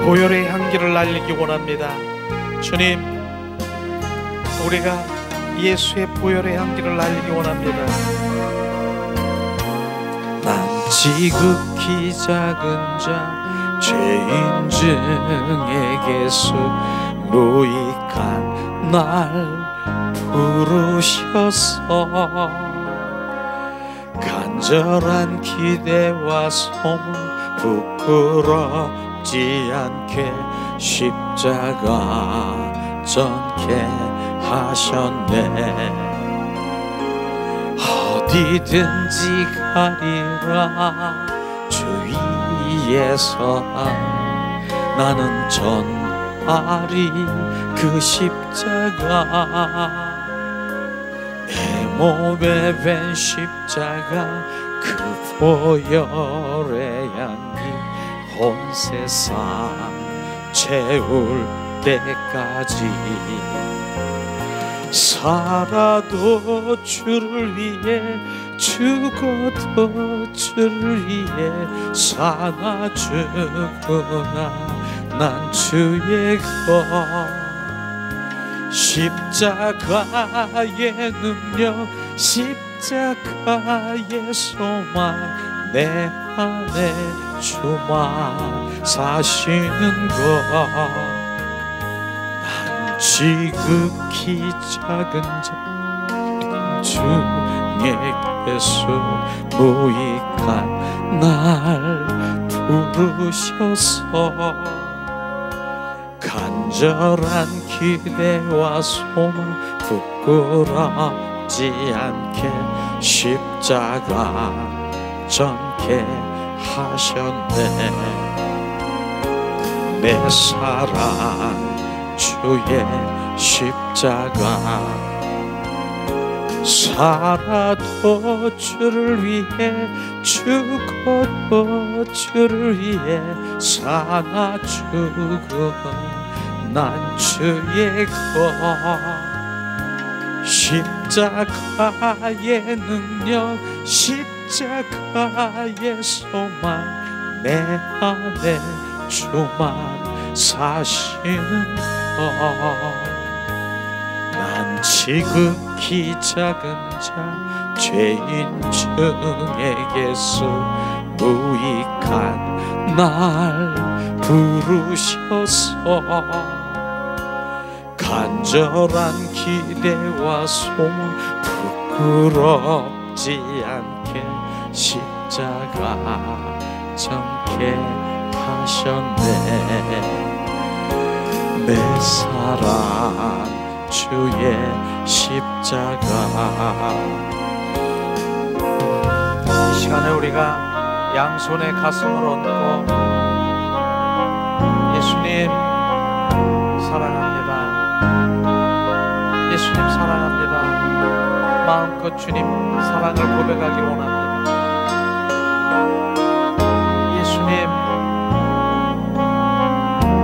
보혈의 향기를 날리기 원합니다. 주님, 우리가 예수의 보혈의 향기를 날리기 원합니다. 난 지극히 작은 자 죄인 중에게서 무익한 날 부르셔서 간절한 기대와 소망 부끄럽지 않게 십자가 전케 하셨네. 어디든지 가리라 주 위에서 나는 전하리 그 십자가. 내 몸에 밴 십자가 그 보혈의 향기 온 세상 채울 때까지 살아도 주를 위해 죽어도 주를 위해 사나 죽으나 난 주의 것. 십자가의 능력 십자가의 소망 내 안에 주만 사시는 것. 난 지극히 작은 자 주에게서 무익한 날 부르셔서 간절한 기대와 소망 부끄럽지 않게 십자가 전케 하셨네. 내 사랑 주의 십자가. 살아도 주를 위해 죽어도 주를 위해 사나 죽어 난 주의 것. 십자가의 능력 십자가의 소망 내 안에 주만 사시는 것. 난 지극히 작은 자 죄인 중에게서 무익한 날 부르셔서 간절한 기대와 소망 부끄럽지 않게 십자가 전케 하셨네. 내 사랑 주의 십자가. 이 시간에 우리가 양손에 가슴을 얹고 예수님 사랑합니다. 예수님 사랑합니다. 마음껏 주님 사랑을 고백하기 원합니다. 예수님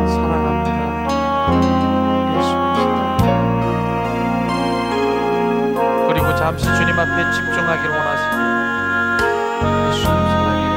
사랑합니다. 예수님 사랑합니다. 그리고 잠시 주님 앞에 집중하기를 원하십니다. 예수님 사랑해요.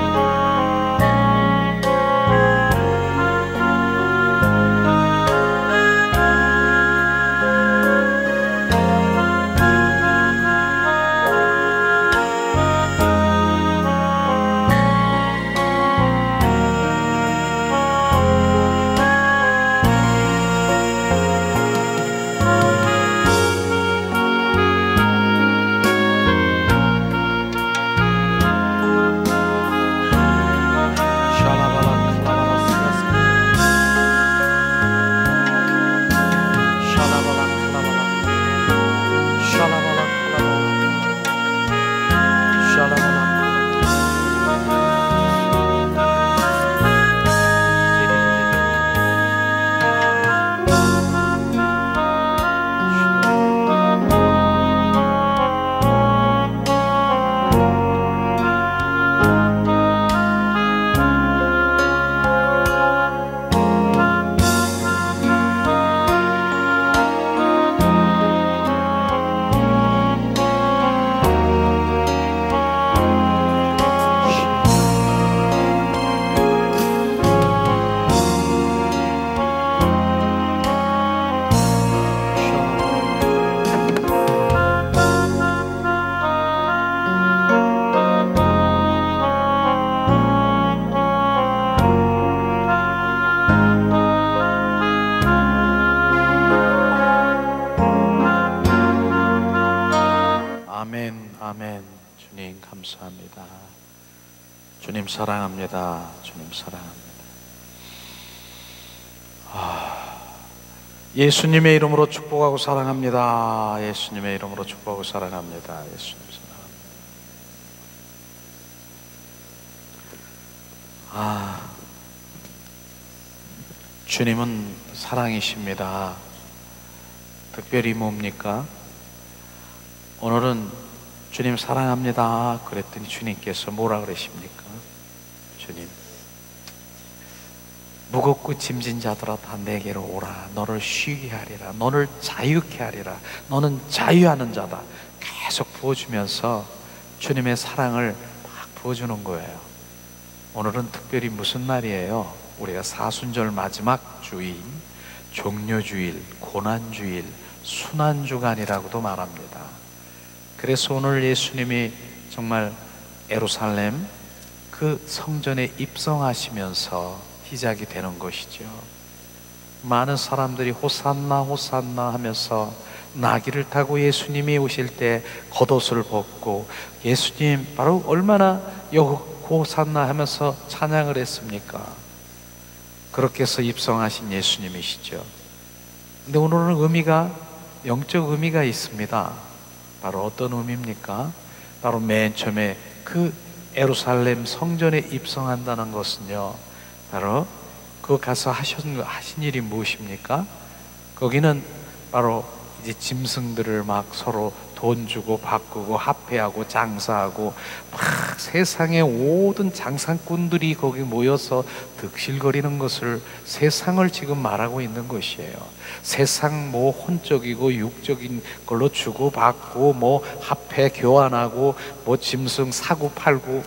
주님 사랑합니다. 주님 사랑합니다. 예수님의 이름으로 축복하고 사랑합니다. 예수님의 이름으로 축복하고 사랑합니다. 예수님 사랑합니다. 주님은 사랑이십니다. 특별히 뭡니까? 오늘은 주님 사랑합니다 그랬더니 주님께서 뭐라 그러십니까? 주님, 무겁고 짐진 자들아 다 내게로 오라. 너를 쉬게 하리라. 너를 자유케 하리라. 너는 자유하는 자다. 계속 부어주면서 주님의 사랑을 막 부어주는 거예요. 오늘은 특별히 무슨 날이에요? 우리가 사순절 마지막 주일, 종료주일, 고난주일, 순환주간이라고도 말합니다. 그래서 오늘 예수님이 정말 예루살렘 그 성전에 입성하시면서 시작이 되는 것이죠. 많은 사람들이 호산나 호산나 하면서 나귀를 타고 예수님이 오실 때 겉옷을 벗고 예수님 바로 얼마나 호산나 하면서 찬양을 했습니까? 그렇게 해서 입성하신 예수님이시죠. 근데 오늘은 의미가, 영적 의미가 있습니다. 바로 어떤 의미입니까? 바로 맨 처음에 그 예루살렘 성전에 입성한다는 것은요, 바로 그 가서 하신 일이 무엇입니까? 거기는 바로 이제 짐승들을 막 서로 돈 주고 바꾸고 합회하고 장사하고 막 세상의 모든 장사꾼들이 거기 모여서 득실거리는 것을, 세상을 지금 말하고 있는 것이에요. 세상 뭐 혼적이고 육적인 걸로 주고 받고 뭐 합회 교환하고 뭐 짐승 사고 팔고.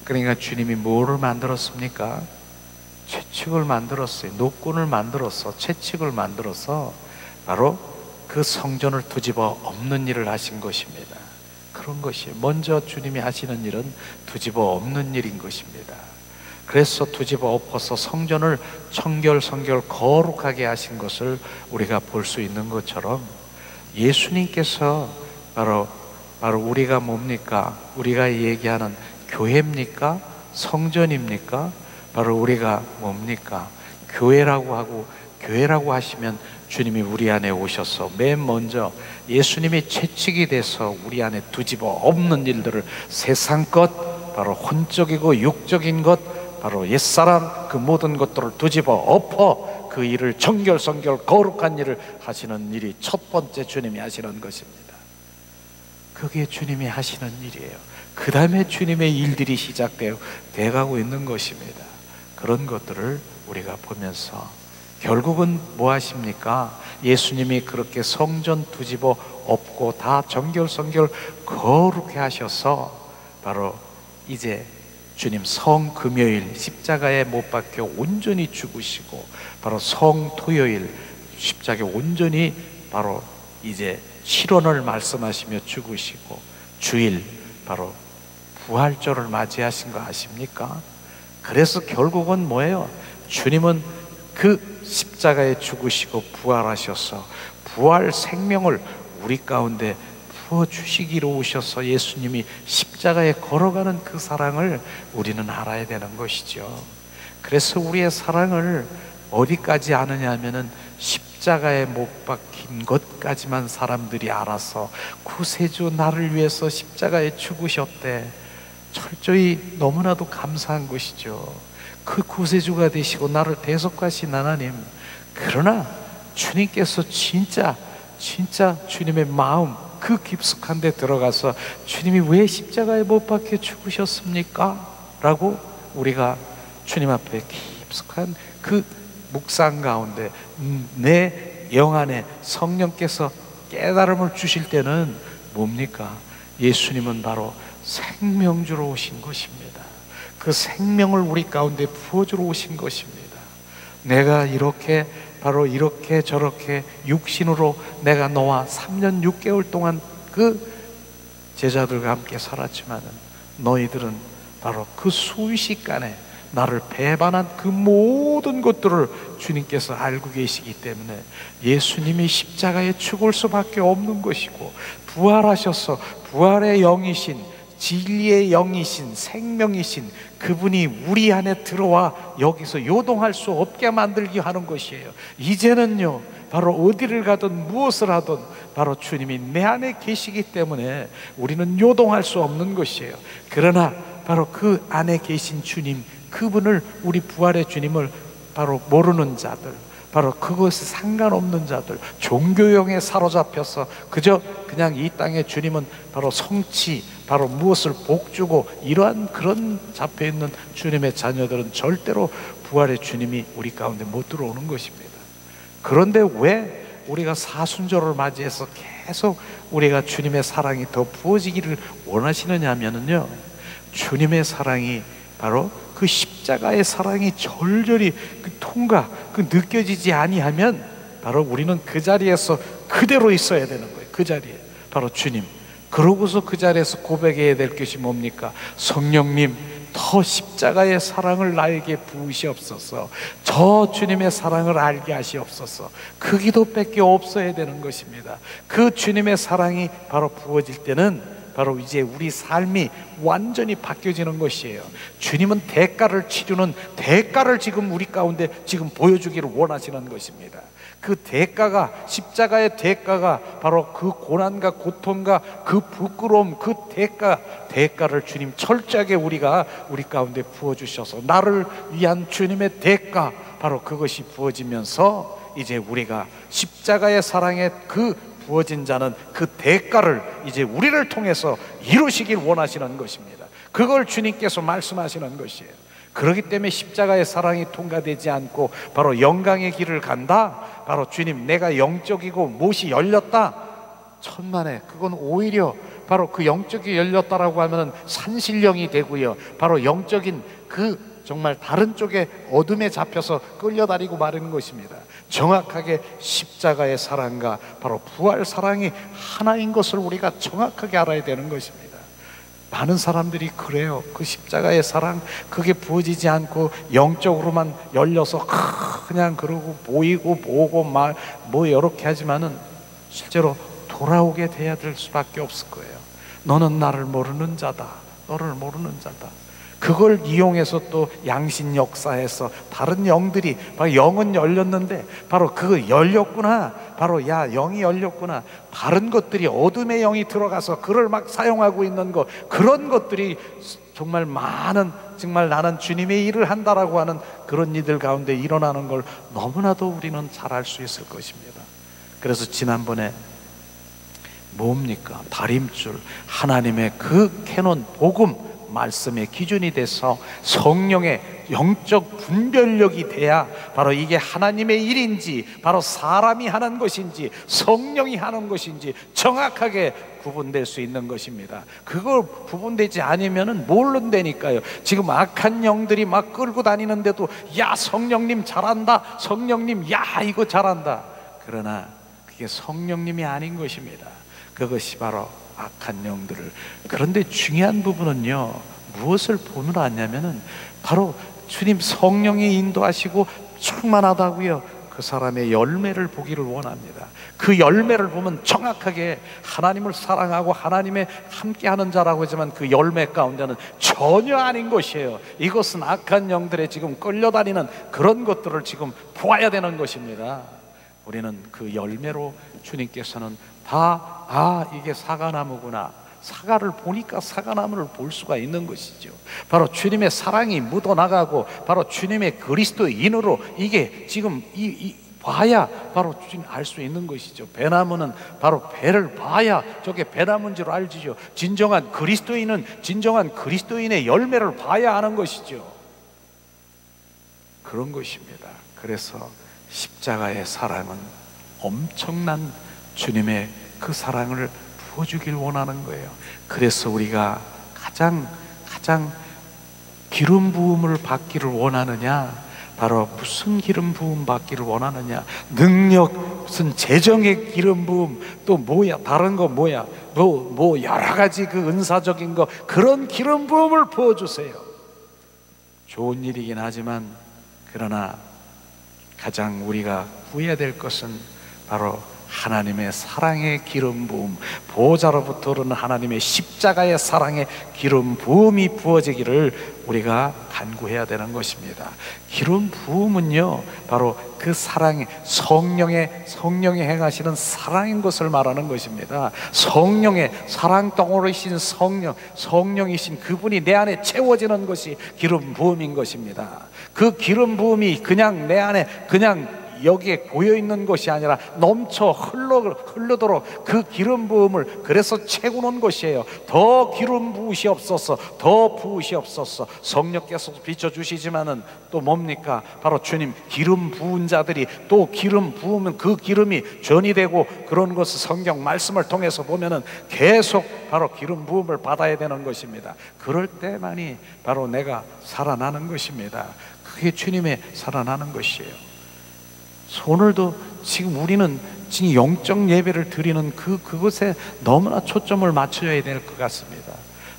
그러니까 주님이 뭐를 만들었습니까? 채찍을 만들었어요. 노끈을 만들어서 채찍을 만들어서 바로 그 성전을 뒤집어 엎는 일을 하신 것입니다. 그런 것이에요. 먼저 주님이 하시는 일은 뒤집어 엎는 일인 것입니다. 그래서 뒤집어 엎어서 성전을 청결성결 거룩하게 하신 것을 우리가 볼 수 있는 것처럼 예수님께서 바로 우리가 뭡니까? 우리가 얘기하는 교회입니까? 성전입니까? 바로 우리가 뭡니까? 교회라고 하시면 주님이 우리 안에 오셔서 맨 먼저 예수님이 채찍이 돼서 우리 안에 뒤집어 엎는 일들을, 세상 것, 바로 혼적이고 육적인 것, 바로 옛사람 그 모든 것들을 뒤집어 엎어 그 일을 정결성결 거룩한 일을 하시는 일이 첫 번째 주님이 하시는 것입니다. 그게 주님이 하시는 일이에요. 그 다음에 주님의 일들이 시작되어 가고 있는 것입니다. 그런 것들을 우리가 보면서 결국은 뭐 하십니까? 예수님이 그렇게 성전 뒤집어 엎고 다 정결성결 거룩해 하셔서 바로 이제 주님 성금요일 십자가에 못 박혀 온전히 죽으시고, 바로 성토요일 십자가에 온전히 바로 이제 실언을 말씀하시며 죽으시고, 주일 바로 부활절을 맞이하신 거 아십니까? 그래서 결국은 뭐예요? 주님은 그 십자가에 죽으시고 부활하셔서 부활 생명을 우리 가운데 부어주시기로 오셔서 예수님이 십자가에 걸어가는 그 사랑을 우리는 알아야 되는 것이죠. 그래서 우리의 사랑을 어디까지 아느냐 하면은 십자가에 못 박힌 것까지만 사람들이 알아서 구세주 나를 위해서 십자가에 죽으셨대. 철저히 너무나도 감사한 것이죠. 그 구세주가 되시고 나를 대속하신 하나님. 그러나 주님께서 진짜 주님의 마음 그 깊숙한 데 들어가서 주님이 왜 십자가에 못 박혀 죽으셨습니까? 라고 우리가 주님 앞에 깊숙한 그 묵상 가운데 내 영 안에 성령께서 깨달음을 주실 때는 뭡니까? 예수님은 바로 생명주로 오신 것입니다. 그 생명을 우리 가운데 부어주러 오신 것입니다. 내가 이렇게 바로 이렇게 저렇게 육신으로 내가 너와 3년 6개월 동안 그 제자들과 함께 살았지만 너희들은 바로 그 순식간에 나를 배반한 그 모든 것들을 주님께서 알고 계시기 때문에 예수님이 십자가에 죽을 수밖에 없는 것이고, 부활하셔서 부활의 영이신 진리의 영이신 생명이신 그분이 우리 안에 들어와 여기서 요동할 수 없게 만들기 하는 것이에요. 이제는요, 바로 어디를 가든 무엇을 하든 바로 주님이 내 안에 계시기 때문에 우리는 요동할 수 없는 것이에요. 그러나 바로 그 안에 계신 주님, 그분을, 우리 부활의 주님을 바로 모르는 자들, 바로 그것에 상관없는 자들, 종교형에 사로잡혀서 그냥 이 땅에 주님은 바로 성취, 바로 무엇을 복주고 이러한 그런 잡혀있는 주님의 자녀들은 절대로 부활의 주님이 우리 가운데 못 들어오는 것입니다. 그런데 왜 우리가 사순절을 맞이해서 계속 우리가 주님의 사랑이 더 부어지기를 원하시느냐 하면은요, 주님의 사랑이 바로 그 십자가의 사랑이 절절히 느껴지지 아니하면 바로 우리는 그 자리에서 그대로 있어야 되는 거예요. 그 자리에 바로 주님. 그러고서 그 자리에서 고백해야 될 것이 뭡니까? 성령님, 더 십자가의 사랑을 나에게 부으시옵소서. 저 주님의 사랑을 알게 하시옵소서. 그 기도밖에 없어야 되는 것입니다. 그 주님의 사랑이 바로 부어질 때는 바로 이제 우리 삶이 완전히 바뀌어지는 것이에요. 주님은 대가를 치르는 대가를 지금 우리 가운데 지금 보여주기를 원하시는 것입니다. 그 대가가, 십자가의 대가가 바로 그 고난과 고통과 그 부끄러움, 그 대가를 주님 철저하게 우리 가운데 부어주셔서 나를 위한 주님의 대가, 바로 그것이 부어지면서 이제 우리가 십자가의 사랑에 그 부어진 자는 그 대가를 이제 우리를 통해서 이루시길 원하시는 것입니다. 그걸 주님께서 말씀하시는 것이에요. 그렇기 때문에 십자가의 사랑이 통과되지 않고 바로 영광의 길을 간다, 바로 주님 내가 영적이고 못이 열렸다, 천만에 그건 오히려 바로 그 영적이 열렸다라고 하면은 산신령이 되고요, 바로 영적인 그 정말 다른 쪽에 어둠에 잡혀서 끌려다니고 마는 것입니다. 정확하게 십자가의 사랑과 바로 부활 사랑이 하나인 것을 우리가 정확하게 알아야 되는 것입니다. 많은 사람들이 그래요. 그 십자가의 사랑, 그게 부어지지 않고 영적으로만 열려서 그냥 그러고 보이고 보고 뭐 이렇게 하지만은 실제로 돌아오게 돼야 될 수밖에 없을 거예요. 너는 나를 모르는 자다, 너를 모르는 자다. 그걸 이용해서 또 양신 역사에서 다른 영들이, 바로 영은 열렸는데 바로 그거 열렸구나, 바로 영이 열렸구나, 다른 것들이 어둠의 영이 들어가서 그를 막 사용하고 있는 것, 그런 것들이 정말 많은, 정말 나는 주님의 일을 한다라고 하는 그런 이들 가운데 일어나는 걸 너무나도 우리는 잘 알 수 있을 것입니다. 그래서 지난번에 뭡니까? 다림줄, 하나님의 그 캐논 복음 말씀의 기준이 돼서 성령의 영적 분별력이 돼야 바로 이게 하나님의 일인지, 바로 사람이 하는 것인지, 성령이 하는 것인지 정확하게 구분될 수 있는 것입니다. 그걸 구분되지 않으면은 모른다니까요. 지금 악한 영들이 막 끌고 다니는데도 야 성령님 잘한다, 성령님 야 이거 잘한다. 그러나 그게 성령님이 아닌 것입니다. 그것이 바로 악한 영들을. 그런데 중요한 부분은요, 무엇을 보느라 하냐면은 바로 주님 성령이 인도하시고 충만하다고요, 그 사람의 열매를 보기를 원합니다. 그 열매를 보면 정확하게 하나님을 사랑하고 하나님의 함께하는 자라고 하지만 그 열매 가운데는 전혀 아닌 것이에요. 이것은 악한 영들의 지금 끌려다니는 그런 것들을 지금 보아야 되는 것입니다. 우리는 그 열매로 주님께서는 이게 사과나무구나, 사과를 보니까 사과나무를 볼 수가 있는 것이죠. 바로 주님의 사랑이 묻어나가고 바로 주님의 그리스도인으로 이게 지금 봐야 바로 주님 알 수 있는 것이죠. 배나무는 바로 배를 봐야 저게 배나무인 줄 알지죠. 진정한 그리스도인은 진정한 그리스도인의 열매를 봐야 하는 것이죠. 그런 것입니다. 그래서 십자가의 사랑은 엄청난 주님의 그 사랑을 부어주길 원하는 거예요. 그래서 우리가 가장 기름 부음을 받기를 원하느냐, 바로 무슨 기름 부음 받기를 원하느냐, 능력, 무슨 재정의 기름 부음, 또 뭐야, 다른 거 뭐야, 뭐 여러 가지 그 은사적인 거, 그런 기름 부음을 부어주세요. 좋은 일이긴 하지만 그러나 가장 우리가 구해야 될 것은 바로 하나님의 사랑의 기름 부음, 보호자로부터 오는 하나님의 십자가의 사랑의 기름 부음이 부어지기를 우리가 간구해야 되는 것입니다. 기름 부음은요, 바로 그 사랑의 성령이 행하시는 사랑인 것을 말하는 것입니다. 성령의 사랑 덩어리신 성령이신 그분이 내 안에 채워지는 것이 기름 부음인 것입니다. 그 기름 부음이 그냥 내 안에 그냥 여기에 고여있는 것이 아니라 넘쳐 흐르도록 그 기름 부음을 그래서 채우는 것이에요. 더 기름 부으시옵소서, 더 부으시옵소서. 성령께서 비춰주시지만은 또 뭡니까? 바로 주님, 기름 부은 자들이 또 기름 부으면 그 기름이 전이 되고, 그런 것을 성경 말씀을 통해서 보면은 계속 바로 기름 부음을 받아야 되는 것입니다. 그럴 때만이 바로 내가 살아나는 것입니다. 그게 주님의 살아나는 것이에요. 오늘도 지금 우리는 지금 영적 예배를 드리는 그것에 너무나 초점을 맞춰야 될 것 같습니다.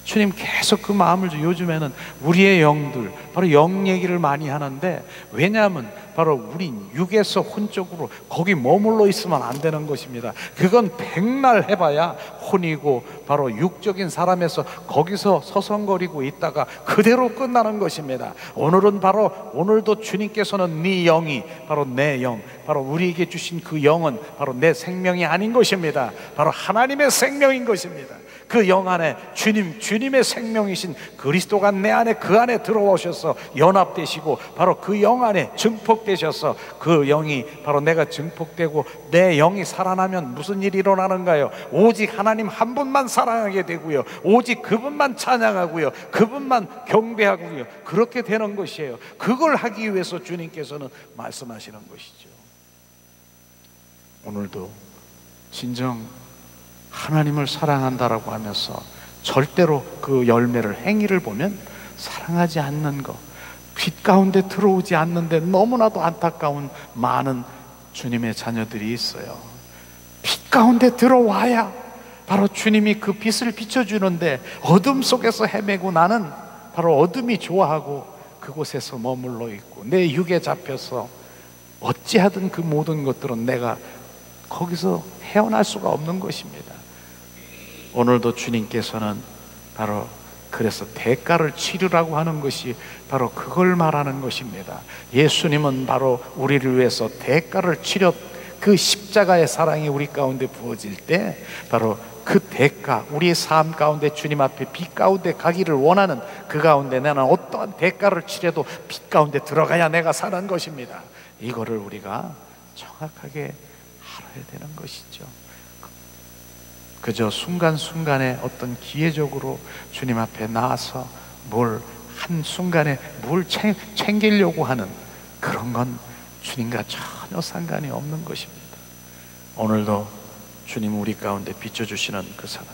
주님 계속 그 마음을 요즘에는 우리의 영들, 바로 영 얘기를 많이 하는데, 왜냐하면 바로 우리 육에서 혼적으로 거기 머물러 있으면 안 되는 것입니다. 그건 백날 해봐야 혼이고 바로 육적인 사람에서 거기서 서성거리고 있다가 그대로 끝나는 것입니다. 오늘도 주님께서는 네 영이 바로 내 영, 바로 우리에게 주신 그 영은 바로 내 생명이 아닌 것입니다. 바로 하나님의 생명인 것입니다. 그 영 안에 주님의 생명이신 그리스도가 내 안에 그 안에 들어오셔서 연합되시고, 바로 그 영 안에 증폭되셔서 그 영이 바로 내가 증폭되고 내 영이 살아나면 무슨 일이 일어나는가요? 오직 하나님 한 분만 사랑하게 되고요, 오직 그분만 찬양하고요, 그분만 경배하고요, 그렇게 되는 것이에요. 그걸 하기 위해서 주님께서는 말씀하시는 것이죠. 오늘도 진정 하나님을 사랑한다라고 하면서 절대로 그 열매를, 행위를 보면 사랑하지 않는 것, 빛 가운데 들어오지 않는데 너무나도 안타까운 많은 주님의 자녀들이 있어요. 빛 가운데 들어와야 바로 주님이 그 빛을 비춰주는데, 어둠 속에서 헤매고 나는 바로 어둠이 좋아하고 그곳에서 머물러 있고 내 육에 잡혀서 어찌하든 그 모든 것들은 내가 거기서 헤어날 수가 없는 것입니다. 오늘도 주님께서는 바로 그래서 대가를 치르라고 하는 것이 바로 그걸 말하는 것입니다. 예수님은 바로 우리를 위해서 대가를 치려, 그 십자가의 사랑이 우리 가운데 부어질 때 바로 그 대가, 우리의 삶 가운데 주님 앞에 빛 가운데 가기를 원하는 그 가운데 나는 어떠한 대가를 치려도 빛 가운데 들어가야 내가 사는 것입니다. 이거를 우리가 정확하게 알아야 되는 것이죠. 그저 순간순간에 어떤 기회적으로 주님 앞에 나와서 뭘 한순간에 뭘 챙기려고 하는 그런 건 주님과 전혀 상관이 없는 것입니다. 오늘도 주님 우리 가운데 비춰주시는 그 사람,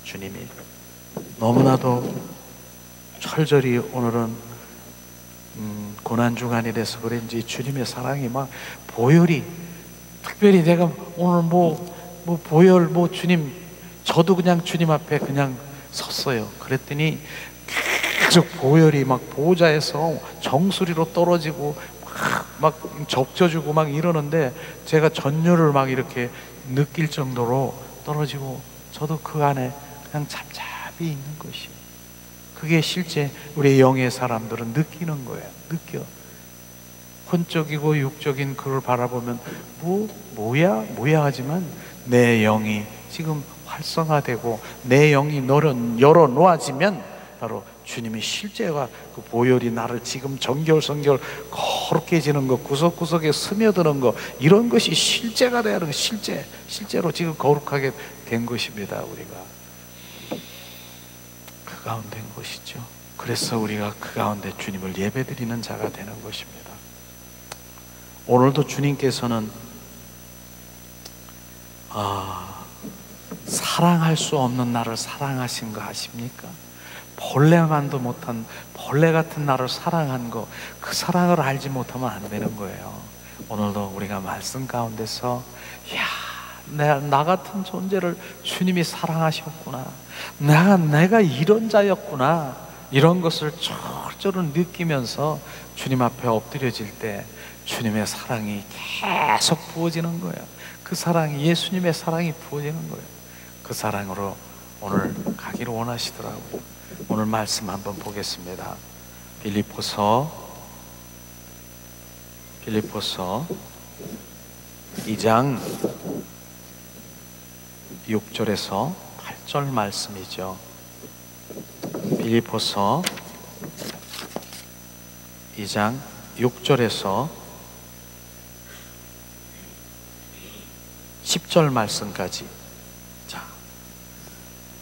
주님이 너무나도 철저히 오늘은 고난주간이라서 그런지 주님의 사랑이 막 보혈이, 특별히 내가 오늘 보혈 주님, 저도 그냥 주님 앞에 그냥 섰어요. 그랬더니 계속 보혈이 막 보좌에서 정수리로 떨어지고 막 적셔주고 막 이러는데, 제가 전율을 막 이렇게 느낄 정도로 떨어지고 저도 그 안에 그냥 잠잠히 있는 것이에요. 그게 실제 우리 영의 사람들은 느끼는 거예요. 느껴. 혼적이고 육적인 그걸 바라보면 뭐야 하지만 내 영이 지금 활성화되고 내 영이 열어 놓아지면 바로 주님이 실제가 그 보혈이 나를 지금 정결성결 거룩게 해지는 것, 구석구석에 스며드는 것, 이런 것이 실제가 되는 것, 실제로 지금 거룩하게 된 것입니다. 우리가 그 가운데인 것이죠. 그래서 우리가 그 가운데 주님을 예배드리는 자가 되는 것입니다. 오늘도 주님께서는 사랑할 수 없는 나를 사랑하신 거 아십니까? 벌레만도 못한 벌레 같은 나를 사랑한 거, 그 사랑을 알지 못하면 안 되는 거예요. 오늘도 우리가 말씀 가운데서 나 같은 존재를 주님이 사랑하셨구나, 내가 이런 자였구나, 이런 것을 철저히 느끼면서 주님 앞에 엎드려질 때 주님의 사랑이 계속 부어지는 거예요. 그 사랑이, 예수님의 사랑이 부어지는 거예요. 그 사랑으로 오늘 가기를 원하시더라고요. 오늘 말씀 한번 보겠습니다. 빌립보서 2장 6절에서 8절 말씀이죠. 빌립보서 2장 6절에서 10절 말씀까지. 자,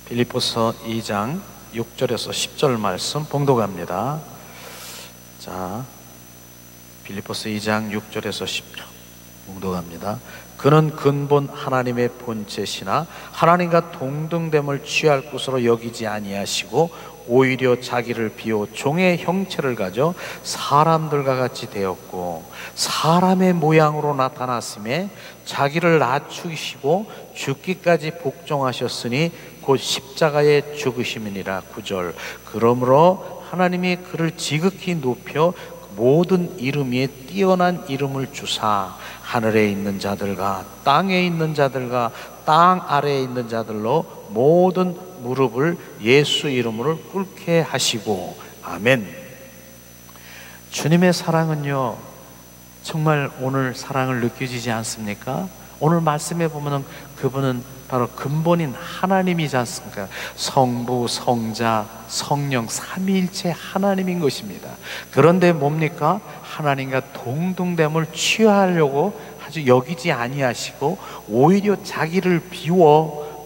빌립보서 2장 6절에서 10절 말씀 봉독합니다. 자, 빌립보서 2장 6절에서 10절 봉독합니다. 그는 근본 하나님의 본체시나 하나님과 동등됨을 취할 것으로 여기지 아니하시고 오히려 자기를 비워 종의 형체를 가져 사람들과 같이 되었고 사람의 모양으로 나타났음에 자기를 낮추시고 죽기까지 복종하셨으니 곧 십자가에 죽으심이니라. 9절. 그러므로 하나님이 그를 지극히 높여 모든 이름 위에 뛰어난 이름을 주사 하늘에 있는 자들과 땅에 있는 자들과 땅 아래에 있는 자들로 모든 무릎을 예수 이름으로 꿇게 하시고. 아멘. 주님의 사랑은요, 정말 오늘 사랑을 느껴지지 않습니까? 오늘 말씀에 보면 그분은 바로 근본인 하나님이지 않습니까? 성부, 성자, 성령 삼위일체 하나님인 것입니다. 그런데 뭡니까? 하나님과 동등됨을 취하려고 아주 여기지 아니하시고 오히려 자기를 비워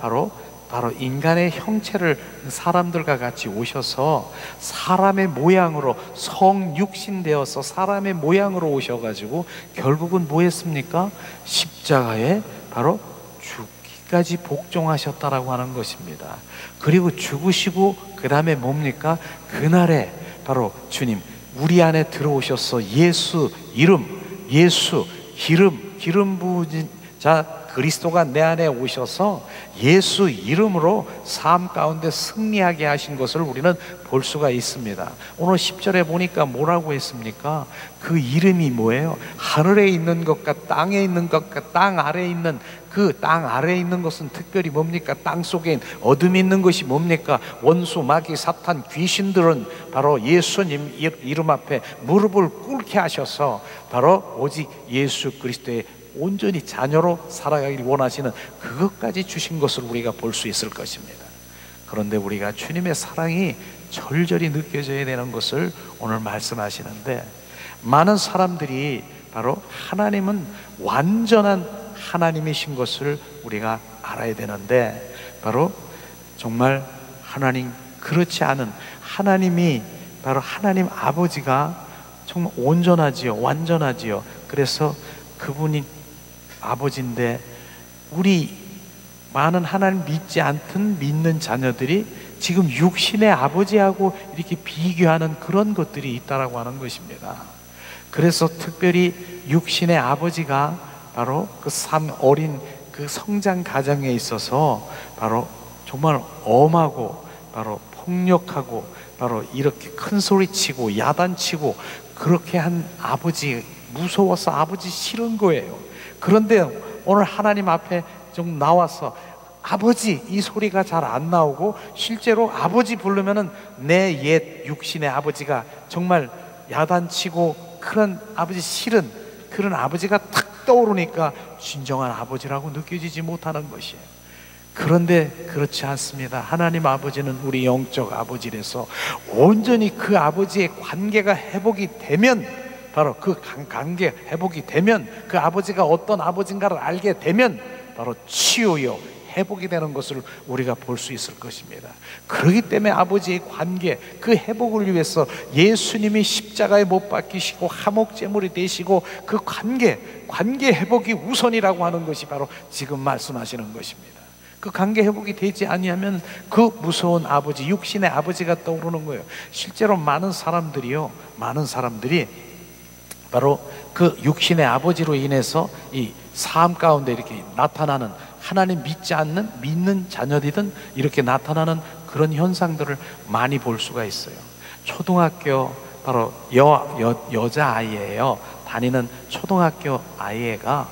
바로 인간의 형체를 사람들과 같이 오셔서 사람의 모양으로 성육신 되어서 사람의 모양으로 오셔가지고 결국은 뭐 했습니까? 십자가에 바로 죽기까지 복종하셨다라고 하는 것입니다. 그리고 죽으시고 그 다음에 뭡니까? 그날에 바로 주님 우리 안에 들어오셔서 예수 이름, 예수 기름 부으신 자 그리스도가 내 안에 오셔서 예수 이름으로 삶 가운데 승리하게 하신 것을 우리는 볼 수가 있습니다. 오늘 10절에 보니까 뭐라고 했습니까? 그 이름이 뭐예요? 하늘에 있는 것과 땅에 있는 것과 땅 아래에 있는 그 땅 아래에 있는 것은 특별히 뭡니까? 땅 속에 어둠이 있는 것이 뭡니까? 원수, 마귀, 사탄, 귀신들은 바로 예수님 이름 앞에 무릎을 꿇게 하셔서 바로 오직 예수 그리스도의 온전히 자녀로 살아가기를 원하시는 그것까지 주신 것을 우리가 볼 수 있을 것입니다. 그런데 우리가 주님의 사랑이 절절히 느껴져야 되는 것을 오늘 말씀하시는데, 많은 사람들이 바로 하나님은 완전한 하나님이신 것을 우리가 알아야 되는데, 바로 정말 하나님 그렇지 않은 하나님이 바로 하나님 아버지가 정말 온전하지요, 완전하지요. 그래서 그분이 아버지인데 우리 많은 하나님 믿지 않던 믿는 자녀들이 지금 육신의 아버지하고 이렇게 비교하는 그런 것들이 있다라고 하는 것입니다. 그래서 특별히 육신의 아버지가 바로 그 어린 그 성장 과정에 있어서 바로 정말 엄하고 바로 폭력하고 바로 이렇게 큰 소리 치고 야단치고 그렇게 한 아버지, 무서워서 아버지 싫은 거예요. 그런데 오늘 하나님 앞에 좀 나와서 아버지 이 소리가 잘 안 나오고 실제로 아버지 부르면은 내 옛 육신의 아버지가 정말 야단치고 그런 아버지 싫은 그런 아버지가 탁 떠오르니까 진정한 아버지라고 느껴지지 못하는 것이에요. 그런데 그렇지 않습니다. 하나님 아버지는 우리 영적 아버지라서 온전히 그 아버지의 관계가 회복이 되면, 바로 그 관계 회복이 되면, 그 아버지가 어떤 아버지인가를 알게 되면 바로 치유요 회복이 되는 것을 우리가 볼 수 있을 것입니다. 그렇기 때문에 아버지의 관계 그 회복을 위해서 예수님이 십자가에 못 박히시고 화목제물이 되시고 그 관계 회복이 우선이라고 하는 것이 바로 지금 말씀하시는 것입니다. 그 관계 회복이 되지 아니하면 그 무서운 아버지, 육신의 아버지가 떠오르는 거예요. 실제로 많은 사람들이 바로 그 육신의 아버지로 인해서 이 삶 가운데 이렇게 나타나는, 하나님 믿지 않는 믿는 자녀들이든 이렇게 나타나는 그런 현상들을 많이 볼 수가 있어요. 초등학교 바로 여자아이예요. 다니는 초등학교 아이가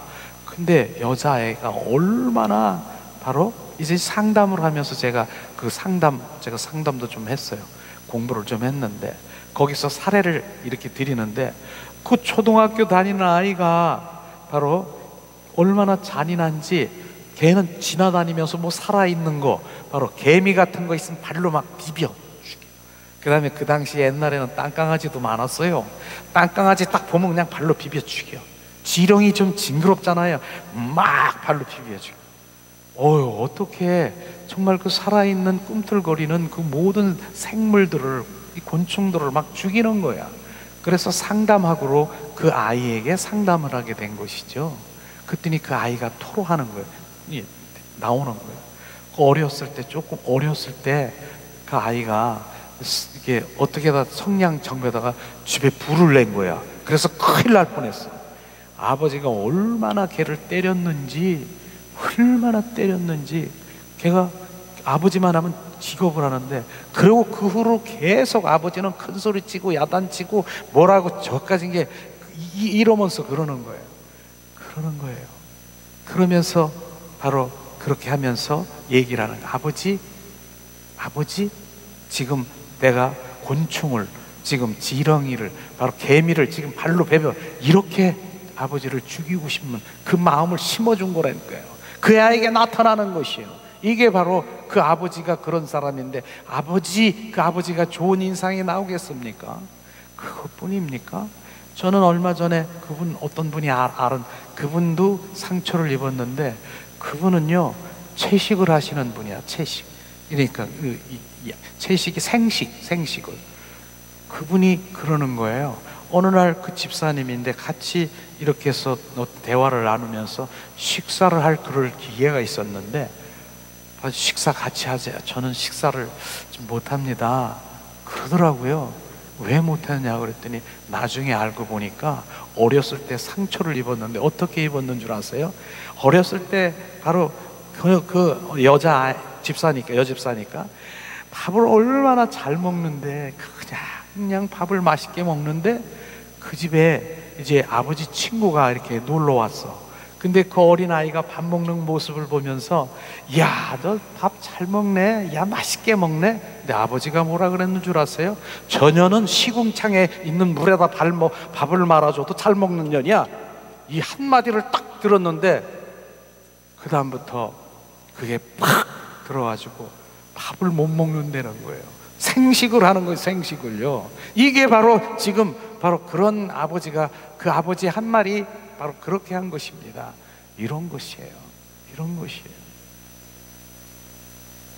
근데 여자애가 얼마나 바로 이제 상담을 하면서 제가 상담도 좀 했어요. 공부를 좀 했는데 거기서 사례를 이렇게 드리는데 그 초등학교 다니는 아이가 바로 얼마나 잔인한지 걔는 지나다니면서 뭐 살아있는 거 바로 개미 같은 거 있으면 발로 막 비벼 죽여. 그 다음에 그 당시 옛날에는 땅강아지도 많았어요. 땅강아지 딱 보면 그냥 발로 비벼 죽여. 지렁이 좀 징그럽잖아요. 막 발로 비벼 죽여. 어떻게 정말 그 살아있는 꿈틀거리는 그 모든 생물들을, 이 곤충들을 막 죽이는 거야. 그래서 상담학으로 그 아이에게 상담을 하게 된 것이죠. 그랬더니 그 아이가 토로하는 거예요. 나오는 거예요. 조금 어렸을 때 그 아이가 이게 어떻게다 성냥 정배다가 집에 불을 낸 거야. 그래서 큰일 날 뻔했어. 아버지가 얼마나 걔를 때렸는지, 걔가 아버지만 하면 직업을 하는데, 그리고 그 후로 계속 아버지는 큰 소리 치고 야단치고 뭐라고 저까지 게 이러면서 그러는 거예요. 그러면서 바로 그렇게 하면서 얘기를 하는 거예요. 아버지, 지금 내가 곤충을, 지금 지렁이를, 바로 개미를 지금 발로 베벼 이렇게 아버지를 죽이고 싶은 그 마음을 심어준 거라는 거예요. 그 아이에게 나타나는 것이에요. 이게 바로 그 아버지가 그런 사람인데, 그 아버지가 좋은 인상이 나오겠습니까? 그것뿐입니까? 저는 얼마 전에 어떤 분이 아는 그분도 상처를 입었는데, 그분은요 채식을 하시는 분이야. 그러니까 채식이 생식을. 그분이 그러는 거예요. 어느 날 그 집사님인데 같이 이렇게 해서 대화를 나누면서 식사를 할 그럴 기회가 있었는데, 식사 같이 하세요. 저는 식사를 좀 못합니다 그러더라고요. 왜 못하느냐 그랬더니 나중에 알고 보니까 어렸을 때 상처를 입었는데, 어떻게 입었는 줄 아세요? 어렸을 때 바로 그 여집사니까 밥을 얼마나 잘 먹는데, 그냥 밥을 맛있게 먹는데, 그 집에 이제 아버지 친구가 이렇게 놀러 왔어. 근데 그 어린아이가 밥 먹는 모습을 보면서, 야, 너 밥 잘 먹네, 야, 맛있게 먹네. 근데 아버지가 뭐라 그랬는 줄 아세요? 저녀는 시궁창에 있는 물에다 밥을 말아줘도 잘 먹는 년이야. 이 한마디를 딱 들었는데 그 다음부터 그게 팍 들어가지고 밥을 못 먹는다는 거예요. 생식을 하는 거예요. 생식을요. 이게 바로 지금 바로 그런 아버지가, 그 아버지 한 말이 바로 그렇게 한 것입니다. 이런 것이에요.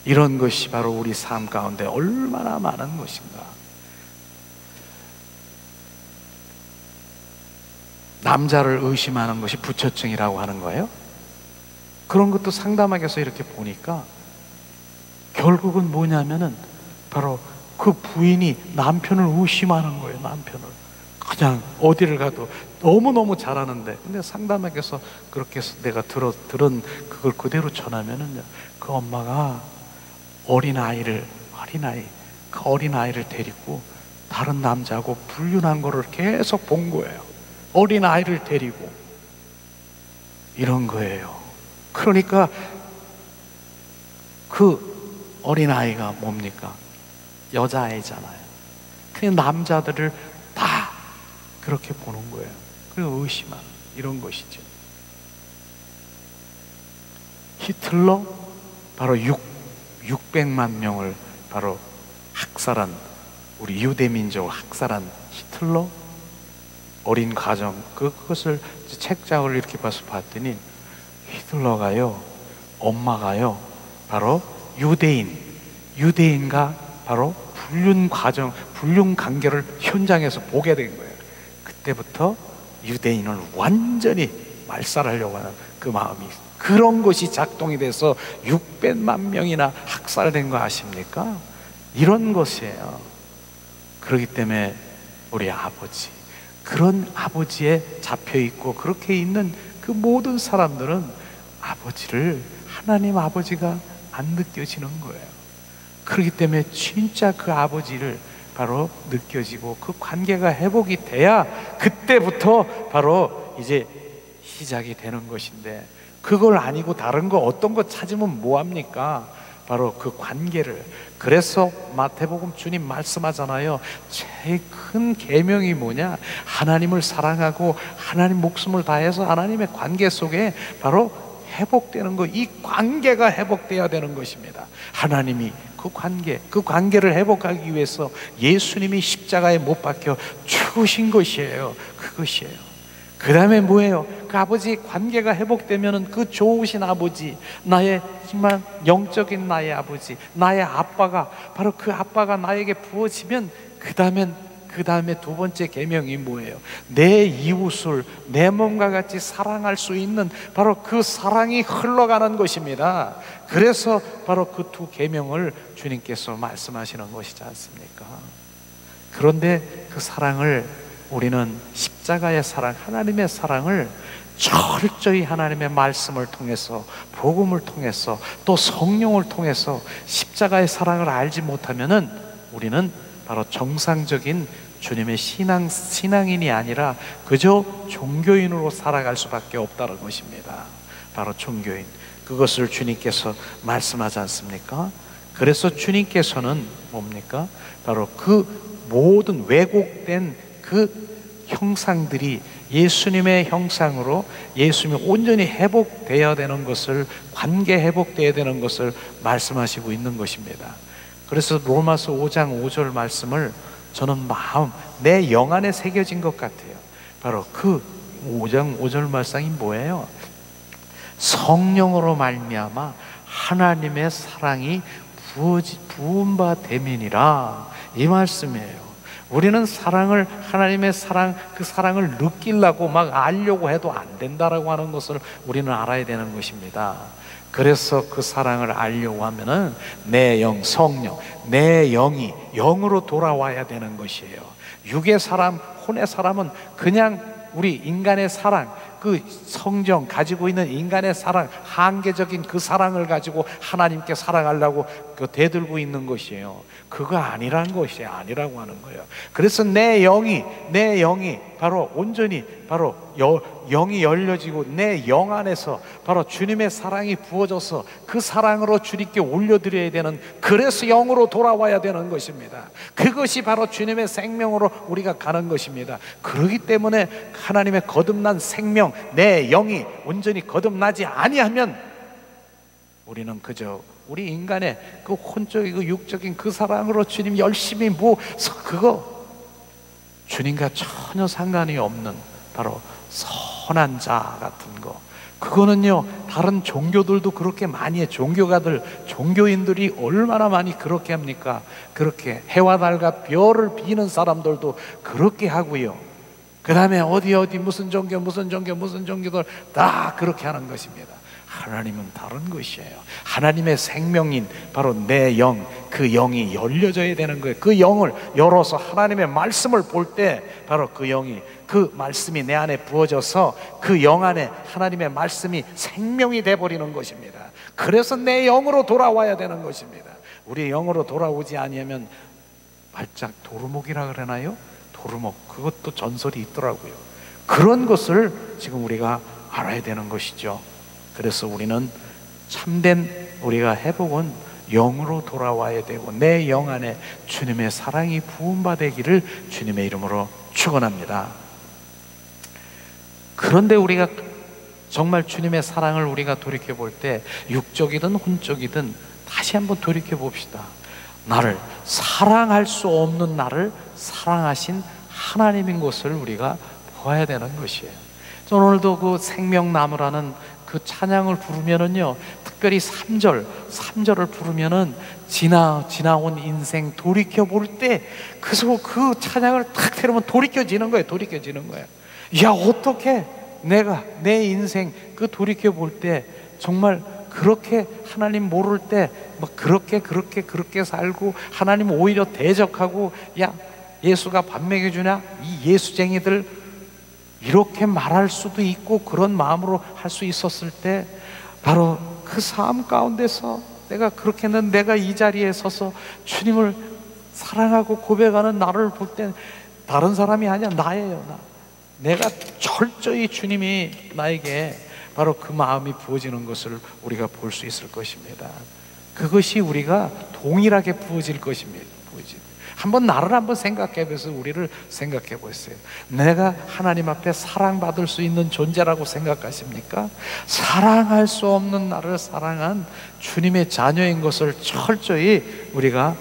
이런 것이 바로 우리 삶 가운데 얼마나 많은 것인가. 남자를 의심하는 것이 부처증이라고 하는 거예요. 그런 것도 상담학에서 이렇게 보니까 결국은 뭐냐면은 바로 그 부인이 남편을 의심하는 거예요. 남편을 그냥 어디를 가도 너무너무 잘하는데, 근데 상담학에서 그렇게 해서 내가 들은 그걸 그대로 전하면은 그 엄마가 어린아이를 데리고 다른 남자하고 불륜한 거를 계속 본 거예요. 어린아이를 데리고. 이런 거예요. 그러니까 그 어린아이가 뭡니까? 여자아이잖아요. 그냥 남자들을 다 그렇게 보는 거예요. 그리고 의심하는 이런 것이죠. 히틀러 바로 600만 명을 바로 학살한, 우리 유대민족을 학살한 히틀러 어린 가정, 그것을 책장을 이렇게 봤더니 히틀러가요, 엄마가요 바로 유대인과 바로 불륜 관계를 현장에서 보게 된 거예요. 그때부터 유대인을 완전히 말살하려고 하는 그 마음이, 그런 것이 작동이 돼서 600만 명이나 학살된 거 아십니까? 이런 것이에요. 그렇기 때문에 우리 아버지, 그런 아버지에 잡혀있고 그렇게 있는 그 모든 사람들은 아버지를, 하나님 아버지가 안 느껴지는 거예요. 그렇기 때문에 진짜 그 아버지를 바로 느껴지고 그 관계가 회복이 돼야 그때부터 바로 이제 시작이 되는 것인데, 그걸 아니고 다른 거 어떤 거 찾으면 뭐합니까? 바로 그 관계를. 그래서 마태복음 주님 말씀하잖아요. 제일 큰 계명이 뭐냐? 하나님을 사랑하고 하나님 목숨을 다해서 하나님의 관계 속에 바로 회복되는 거, 이 관계가 회복되어야 되는 것입니다. 하나님이 그 관계를 회복하기 위해서 예수님이 십자가에 못 박혀 죽으신 것이에요. 그것이에요. 그 다음에 뭐예요? 그 아버지 관계가 회복되면은 그 좋으신 아버지, 나의 정말 영적인 나의 아버지, 나의 아빠가, 바로 그 아빠가 나에게 부어지면 그 다음에 두 번째 계명이 뭐예요? 내 이웃을 내 몸과 같이 사랑할 수 있는 바로 그 사랑이 흘러가는 것입니다. 그래서 바로 그 두 계명을 주님께서 말씀하시는 것이지 않습니까? 그런데 그 사랑을 우리는 십자가의 사랑, 하나님의 사랑을 철저히 하나님의 말씀을 통해서, 복음을 통해서, 또 성령을 통해서 십자가의 사랑을 알지 못하면은 우리는 바로 정상적인 주님의 신앙인이 아니라 그저 종교인으로 살아갈 수밖에 없다는 것입니다. 바로 종교인. 그것을 주님께서 말씀하지 않습니까? 그래서 주님께서는 뭡니까? 바로 그 모든 왜곡된 그 형상들이 예수님의 형상으로 예수님이 온전히 회복되어야 되는 것을, 관계 회복되어야 되는 것을 말씀하시고 있는 것입니다. 그래서 로마서 5장 5절 말씀을 저는 내 영 안에 새겨진 것 같아요. 바로 그 5장 5절 말씀이 뭐예요? 성령으로 말미암아 하나님의 사랑이 부은 바 됨이니라, 이 말씀이에요. 우리는 사랑을, 하나님의 사랑, 그 사랑을 느끼려고 막 알려고 해도 안 된다라고 하는 것을 우리는 알아야 되는 것입니다. 그래서 그 사랑을 알려고 하면은 내 영, 성령, 내 영이 영으로 돌아와야 되는 것이에요. 육의 사람, 혼의 사람은 그냥 우리 인간의 사랑, 그 성정 가지고 있는 인간의 사랑, 한계적인 그 사랑을 가지고 하나님께 사랑하려고 대들고 있는 것이에요. 그거 아니라는 것이 아니라고 하는 거예요. 그래서 내 영이 바로 온전히 바로 영이 열려지고 내 영 안에서 바로 주님의 사랑이 부어져서 그 사랑으로 주님께 올려드려야 되는, 그래서 영으로 돌아와야 되는 것입니다. 그것이 바로 주님의 생명으로 우리가 가는 것입니다. 그렇기 때문에 하나님의 거듭난 생명, 내 영이 온전히 거듭나지 아니하면 우리는 그저 우리 인간의 그 혼적이고 육적인 그 사랑으로 주님 열심히 그거 주님과 전혀 상관이 없는 바로 선한 자 같은 거, 그거는요 다른 종교들도 그렇게 많이 해. 종교인들이 얼마나 많이 그렇게 합니까? 그렇게 해와 달과 별을 비는 사람들도 그렇게 하고요. 그 다음에 어디 무슨 종교들 다 그렇게 하는 것입니다. 하나님은 다른 것이에요. 하나님의 생명인 바로 내 영, 그 영이 열려져야 되는 거예요. 그 영을 열어서 하나님의 말씀을 볼 때 바로 그 영이, 그 말씀이 내 안에 부어져서 그 영 안에 하나님의 말씀이 생명이 돼버리는 것입니다. 그래서 내 영으로 돌아와야 되는 것입니다. 우리 영으로 돌아오지 아니하면 발작 도루묵이라 그러나요? 도루묵, 그것도 전설이 있더라고요. 그런 것을 지금 우리가 알아야 되는 것이죠. 그래서 우리는 참된 우리가 회복은 영으로 돌아와야 되고 내 영 안에 주님의 사랑이 부음받기를 주님의 이름으로 축원합니다. 그런데 우리가 정말 주님의 사랑을 우리가 돌이켜 볼 때 육적이든 혼적이든 다시 한번 돌이켜 봅시다. 나를 사랑할 수 없는 나를 사랑하신 하나님인 것을 우리가 보아야 되는 것이에요. 저는 오늘도 그 생명나무라는 그 찬양을 부르면은요, 특별히 3절을 부르면은 지나온 인생 돌이켜 볼 때 그 찬양을 탁 들으면 돌이켜지는 거예요. 야, 어떻게 내가 내 인생 그 돌이켜 볼 때 정말 그렇게 하나님 모를 때 막 그렇게 살고 하나님 오히려 대적하고, 야, 예수가 밥 먹여주냐? 이 예수쟁이들, 이렇게 말할 수도 있고 그런 마음으로 할 수 있었을 때 바로 그 삶 가운데서 내가 이 자리에 서서 주님을 사랑하고 고백하는 나를 볼 때 다른 사람이 아니야, 나예요. 내가 철저히 주님이 나에게 바로 그 마음이 부어지는 것을 우리가 볼 수 있을 것입니다. 그것이 우리가 동일하게 부어질 것입니다. 한번 나를 한번 생각해 보세요. 우리를 생각해 보세요. 내가 하나님 앞에 사랑받을 수 있는 존재라고 생각하십니까? 사랑할 수 없는 나를 사랑한 주님의 자녀인 것을 철저히 우리가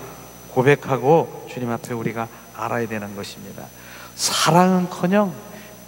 고백하고 주님 앞에 우리가 알아야 되는 것입니다. 사랑은커녕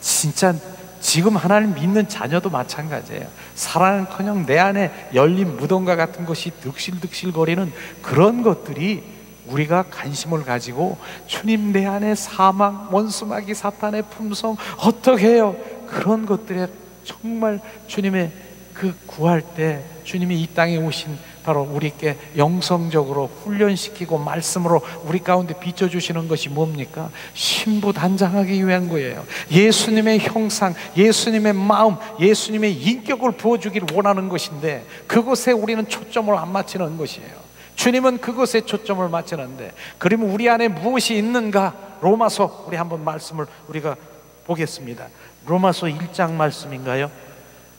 진짜 지금 하나님 믿는 자녀도 마찬가지예요. 사랑은커녕 내 안에 열린 무덤과 같은 것이 득실득실거리는 그런 것들이 우리가 관심을 가지고 주님 내 안에 사망, 원수마귀, 사탄의 품성 어떻게 해요? 그런 것들에 정말 주님의 그 구할 때 주님이 이 땅에 오신 바로 우리께 영성적으로 훈련시키고 말씀으로 우리 가운데 비춰주시는 것이 뭡니까? 신부단장하기 위한 거예요. 예수님의 형상, 예수님의 마음, 예수님의 인격을 부어주기를 원하는 것인데 그것에 우리는 초점을 안 맞추는 것이에요. 주님은 그것에 초점을 맞추는데 그러면 우리 안에 무엇이 있는가? 로마서 우리 한번 말씀을 우리가 보겠습니다. 로마서 1장 말씀인가요?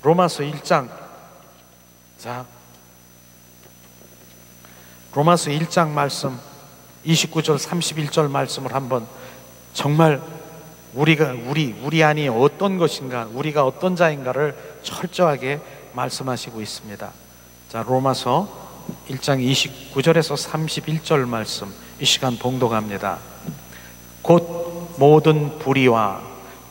로마서 1장. 자, 로마서 1장 말씀 29절 31절 말씀을 한번 정말 우리 안이 어떤 것인가, 우리가 어떤 자인가를 철저하게 말씀하시고 있습니다. 자, 로마서 1장 29절에서 31절 말씀 이 시간 봉독합니다. 곧 모든 불의와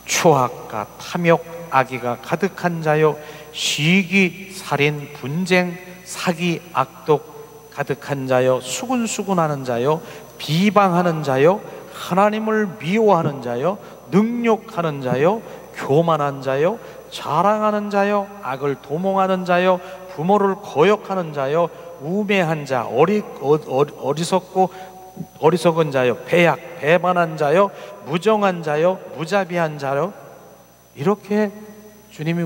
추악과 탐욕, 악의가 가득한 자요, 시기, 살인, 분쟁, 사기, 악독 가득한 자요, 수군수군하는 자요, 비방하는 자요, 하나님을 미워하는 자요, 능욕하는 자요, 교만한 자요, 자랑하는 자요, 악을 도몽하는 자요, 부모를 거역하는 자요, 우매한 자, 어리석은 자요, 배약, 배반한 자요, 무정한 자요, 무자비한 자요. 이렇게 주님이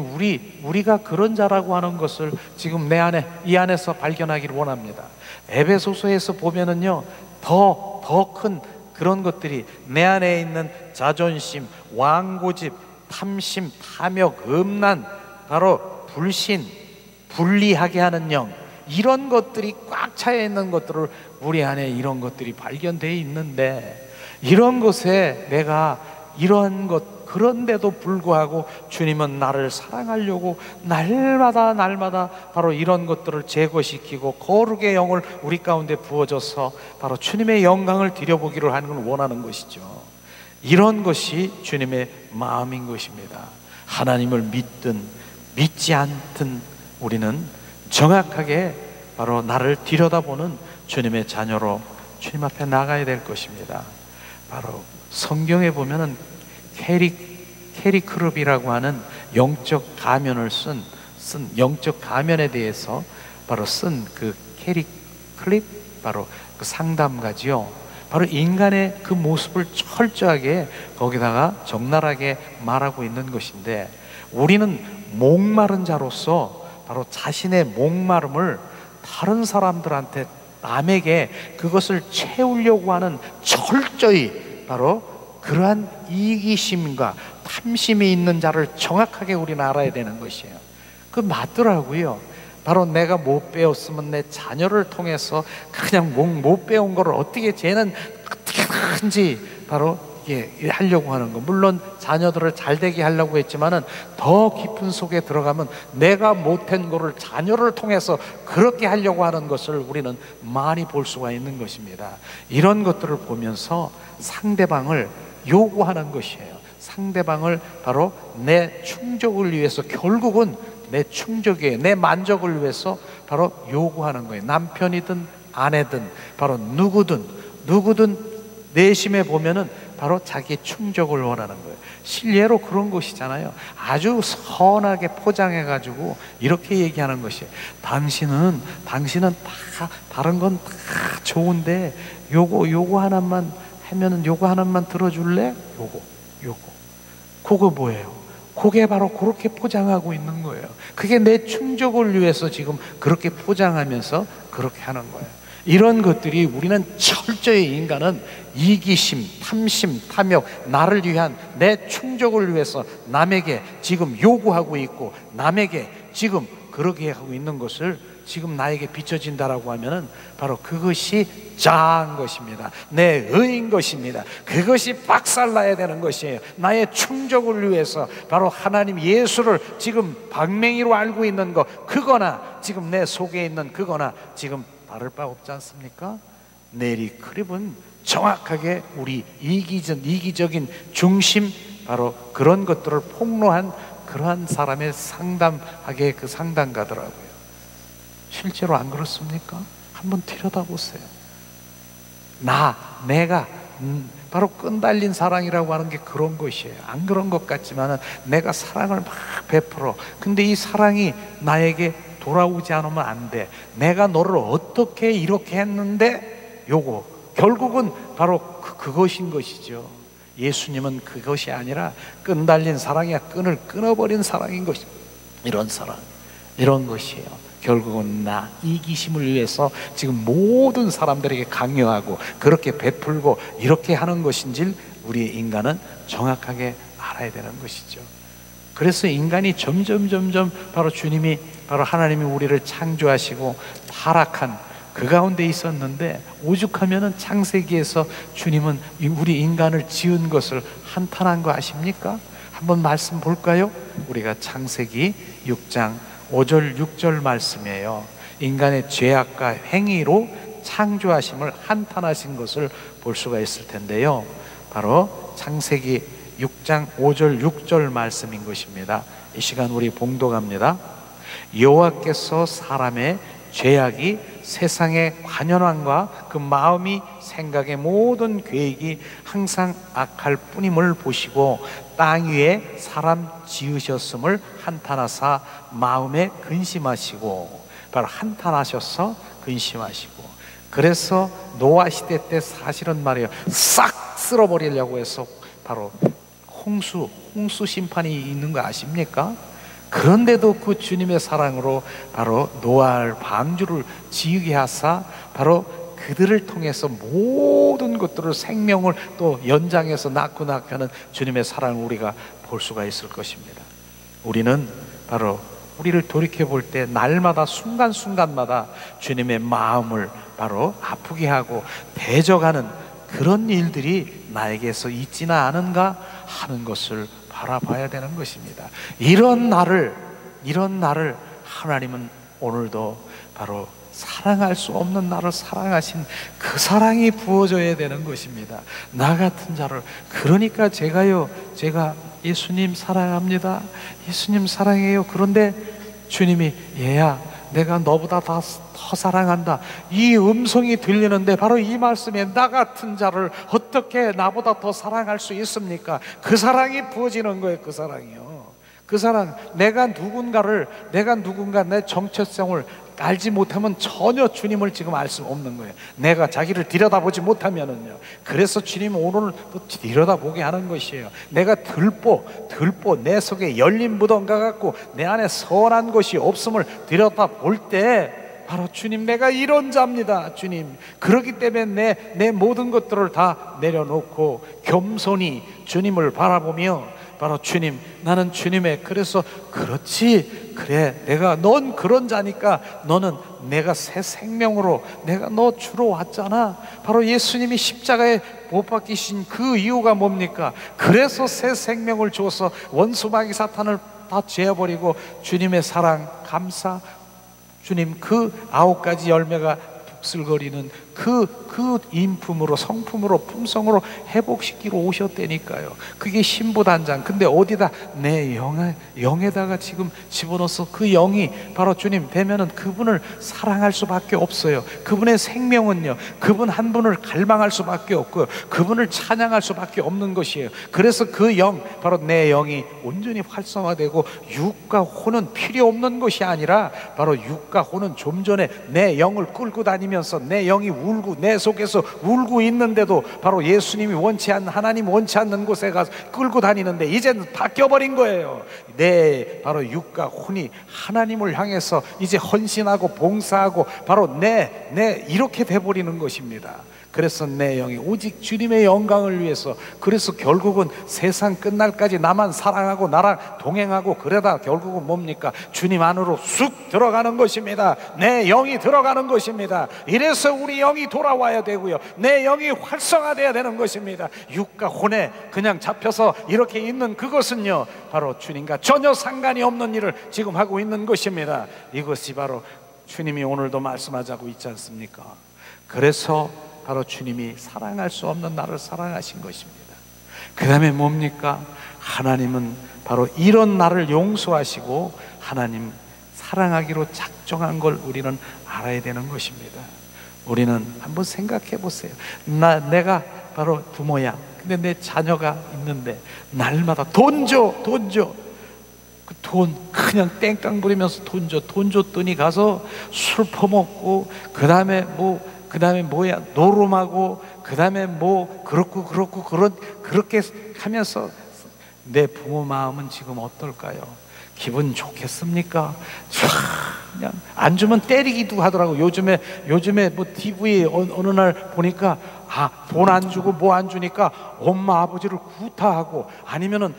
우리가 그런 자라고 하는 것을 지금 내 안에, 이 안에서 발견하기를 원합니다. 에베소서에서 보면은요, 더 큰 그런 것들이 내 안에 있는 자존심, 왕고집, 탐심, 탐욕, 음란, 바로 불신, 불리하게 하는 영, 이런 것들이 꽉 차여 있는 것들을 우리 안에 이런 것들이 발견되어 있는데 이런 것에 내가 이런 것 그런데도 불구하고 주님은 나를 사랑하려고 날마다 바로 이런 것들을 제거시키고 거룩의 영을 우리 가운데 부어줘서 바로 주님의 영광을 드려보기를 하는 걸 원하는 것이죠. 이런 것이 주님의 마음인 것입니다. 하나님을 믿든 믿지 않든 우리는 정확하게 바로 나를 들여다보는 주님의 자녀로 주님 앞에 나가야 될 것입니다. 바로 성경에 보면은 캐리 크룹이라고 하는 영적 가면을 쓴 영적 가면에 대해서 바로 쓴 그 캐리 클립, 바로 그 상담가지요. 바로 인간의 그 모습을 철저하게 거기다가 적나라하게 말하고 있는 것인데 우리는 목마른 자로서 바로 자신의 목마름을 다른 사람들한테 남에게 그것을 채우려고 하는 철저히 바로 그러한 이기심과 탐심이 있는 자를 정확하게 우리는 알아야 되는 것이에요. 그 맞더라고요. 바로 내가 못 배웠으면 내 자녀를 통해서 그냥 못 배운 거를 어떻게 쟤는 어떻게든지 바로 하려고 하는 거. 물론 자녀들을 잘 되게 하려고 했지만은 더 깊은 속에 들어가면 내가 못한 거를 자녀를 통해서 그렇게 하려고 하는 것을 우리는 많이 볼 수가 있는 것입니다. 이런 것들을 보면서 상대방을 요구하는 것이에요. 상대방을 바로 내 충족을 위해서 결국은 내 충족에 내 만족을 위해서 바로 요구하는 거예요. 남편이든 아내든 바로 누구든 내심에 보면은 바로 자기 충족을 원하는 거예요. 실례로 그런 것이잖아요. 아주 선하게 포장해가지고 이렇게 얘기하는 것이에요. 당신은 다 다른 건 다 좋은데 요거 하나만 하면은 요거 하나만 들어줄래? 그거 뭐예요? 그게 바로 그렇게 포장하고 있는 거예요. 그게 내 충족을 위해서 지금 그렇게 포장하면서 그렇게 하는 거예요. 이런 것들이 우리는 철저히 인간은 이기심, 탐심, 탐욕, 나를 위한 내 충족을 위해서 남에게 지금 요구하고 있고 남에게 지금 그러게 하고 있는 것을 지금 나에게 비춰진다라고 하면은 바로 그것이 자아인 것입니다. 내 의인 것입니다. 그것이 박살나야 되는 것이에요. 나의 충족을 위해서 바로 하나님 예수를 지금 방맹이로 알고 있는 것, 그거나 지금 내 속에 있는 그거나 지금 다를 바 없지 않습니까? 네리 크립은 정확하게 우리 이기적인 중심, 바로 그런 것들을 폭로한 그러한 사람의 상담하게 그 상담가더라고요. 실제로 안 그렇습니까? 한번 들여다보세요. 내가 바로 끈달린 사랑이라고 하는 게 그런 것이에요. 안 그런 것 같지만은 내가 사랑을 막 베풀어. 근데 이 사랑이 나에게 돌아오지 않으면 안 돼. 내가 너를 어떻게 이렇게 했는데 요거 결국은 바로 그것인 것이죠. 예수님은 그것이 아니라 끈달린 사랑이야. 끈을 끊어버린 사랑인 것이, 이런 사랑, 이런 것이에요. 결국은 나 이기심을 위해서 지금 모든 사람들에게 강요하고 그렇게 베풀고 이렇게 하는 것인지 우리 인간은 정확하게 알아야 되는 것이죠. 그래서 인간이 점점 바로 주님이, 바로 하나님이 우리를 창조하시고 타락한 그 가운데 있었는데, 오죽하면은 창세기에서 주님은 우리 인간을 지은 것을 한탄한 거 아십니까? 한번 말씀 볼까요? 우리가 창세기 6장 5절 6절 말씀이에요. 인간의 죄악과 행위로 창조하심을 한탄하신 것을 볼 수가 있을 텐데요, 바로 창세기 6장 5절 6절 말씀인 것입니다. 이 시간 우리 봉독합니다. 여호와께서 사람의 죄악이 세상의 관연함과 그 마음이 생각의 모든 계획이 항상 악할 뿐임을 보시고 땅 위에 사람 지으셨음을 한탄하사 마음에 근심하시고, 바로 한탄하셔서 근심하시고, 그래서 노아 시대 때 사실은 말이에요, 싹 쓸어버리려고 해서 바로 홍수 심판이 있는 거 아십니까? 그런데도 그 주님의 사랑으로 바로 노아를 방주를 지으게 하사 바로 그들을 통해서 모든 것들을 생명을 또 연장해서 낳고 하는 주님의 사랑을 우리가 볼 수가 있을 것입니다. 우리는 바로 우리를 돌이켜 볼 때 날마다 순간순간마다 주님의 마음을 바로 아프게 하고 대적하는 그런 일들이 나에게서 있지나 않은가 하는 것을 바라봐야 되는 것입니다. 이런 나를 하나님은 오늘도 바로 사랑할 수 없는 나를 사랑하신 그 사랑이 부어져야 되는 것입니다. 나 같은 자를. 그러니까 제가 예수님 사랑합니다, 예수님 사랑해요. 그런데 주님이 얘야 내가 너보다 더 사랑한다, 이 음성이 들리는데 바로 이 말씀에 나 같은 자를 어떻게 나보다 더 사랑할 수 있습니까? 그 사랑이 부어지는 거예요. 그 사랑이요. 그 사랑, 내가 누군가 내 정체성을 알지 못하면 전혀 주님을 지금 알 수 없는 거예요. 내가 자기를 들여다보지 못하면은요. 그래서 주님은 오늘 또 들여다보게 하는 것이에요. 내가 들보 내 속에 열린 무덤과 같고 내 안에 선한 것이 없음을 들여다볼 때 바로 주님, 내가 이런 자입니다, 주님. 그렇기 때문에 내 모든 것들을 다 내려놓고 겸손히 주님을 바라보며 바로 주님, 나는 주님의, 그래서 그렇지, 그래, 넌 그런 자니까 너는 내가 새 생명으로 내가 너 주러 왔잖아. 바로 예수님이 십자가에 못 박히신 그 이유가 뭡니까? 그래서 새 생명을 주어서 원수마귀 사탄을 다 죄어버리고 주님의 사랑 감사, 주님 그 9가지 열매가 독슬거리는 그 인품으로, 성품으로, 품성으로 회복시키러 오셨다니까요. 그게 신부단장. 근데 어디다 내 영에다가 지금 집어넣어서 그 영이 바로 주님 되면은 그분을 사랑할 수밖에 없어요. 그분의 생명은요, 그분 한 분을 갈망할 수밖에 없고요, 그분을 찬양할 수밖에 없는 것이에요. 그래서 그 영, 바로 내 영이 온전히 활성화되고 육과 혼은 필요 없는 것이 아니라 바로 육과 혼은 좀 전에 내 영을 끌고 다니면서 내 영이 울고 내 속에서 울고 있는데도 바로 예수님이 원치 않는, 하나님 원치 않는 곳에 가서 끌고 다니는데 이제는 바뀌어버린 거예요. 내 바로 육과 혼이 하나님을 향해서 이제 헌신하고 봉사하고 바로 내 이렇게 돼버리는 것입니다. 그래서 내 영이 오직 주님의 영광을 위해서, 그래서 결국은 세상 끝날까지 나만 사랑하고 나랑 동행하고 그러다 결국은 뭡니까? 주님 안으로 쑥 들어가는 것입니다. 내 영이 들어가는 것입니다. 이래서 우리 영이 돌아와야 되고요, 내 영이 활성화돼야 되는 것입니다. 육과 혼에 그냥 잡혀서 이렇게 있는 그것은요, 바로 주님과 전혀 상관이 없는 일을 지금 하고 있는 것입니다. 이것이 바로 주님이 오늘도 말씀하자고 있지 않습니까? 그래서 바로 주님이 사랑할 수 없는 나를 사랑하신 것입니다. 그 다음에 뭡니까? 하나님은 바로 이런 나를 용서하시고 하나님 사랑하기로 작정한 걸 우리는 알아야 되는 것입니다. 우리는 한번 생각해 보세요. 내가 바로 부모야. 근데 내 자녀가 있는데 날마다 돈 줘, 돈 줘. 그 돈 그냥 땡깡 부리면서 돈 줘. 돈 줬더니 가서 술 퍼먹고 그 다음에 뭐야 노름하고 그 다음에 뭐 그렇고 그렇게 하면서 내 부모 마음은 지금 어떨까요? 기분 좋겠습니까? 그냥 안 주면 때리기도 하더라고. 요즘에 뭐 TV에 어느 날 보니까 돈 안 주고 뭐 안 주니까 엄마 아버지를 구타하고 아니면은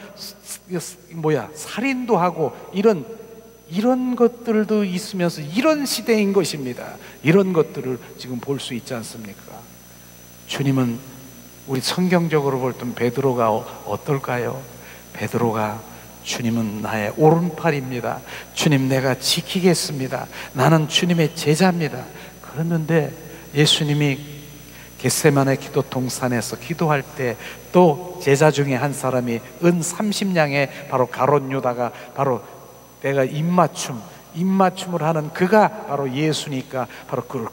살인도 하고 이런 것들도 있으면서 이런 시대인 것입니다. 이런 것들을 지금 볼 수 있지 않습니까? 주님은 우리 성경적으로 볼 때 베드로가 어떨까요? 베드로가 주님은 나의 오른팔입니다. 주님 내가 지키겠습니다. 나는 주님의 제자입니다. 그랬는데 예수님이 겟세마네 기도 동산에서 기도할 때 또 제자 중에 한 사람이 은 30냥에 바로 가롯 유다가 바로 내가 입맞춤을 하는 그가 바로 예수니까 바로 그를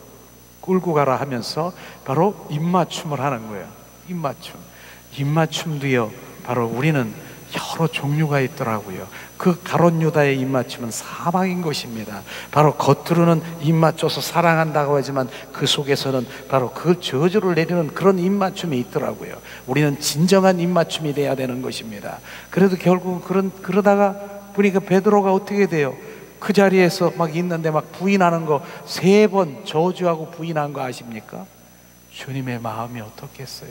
끌고 가라 하면서 바로 입맞춤을 하는 거예요. 입맞춤도요, 바로 우리는 여러 종류가 있더라고요. 그 가롯 유다의 입맞춤은 사망인 것입니다. 바로 겉으로는 입맞춰서 사랑한다고 하지만 그 속에서는 바로 그 저주를 내리는 그런 입맞춤이 있더라고요. 우리는 진정한 입맞춤이 돼야 되는 것입니다. 그래도 결국은 그러다가 보니까 베드로가 어떻게 돼요? 그 자리에서 막 있는데 막 부인하는 거 3번 저주하고 부인한 거 아십니까? 주님의 마음이 어떻겠어요?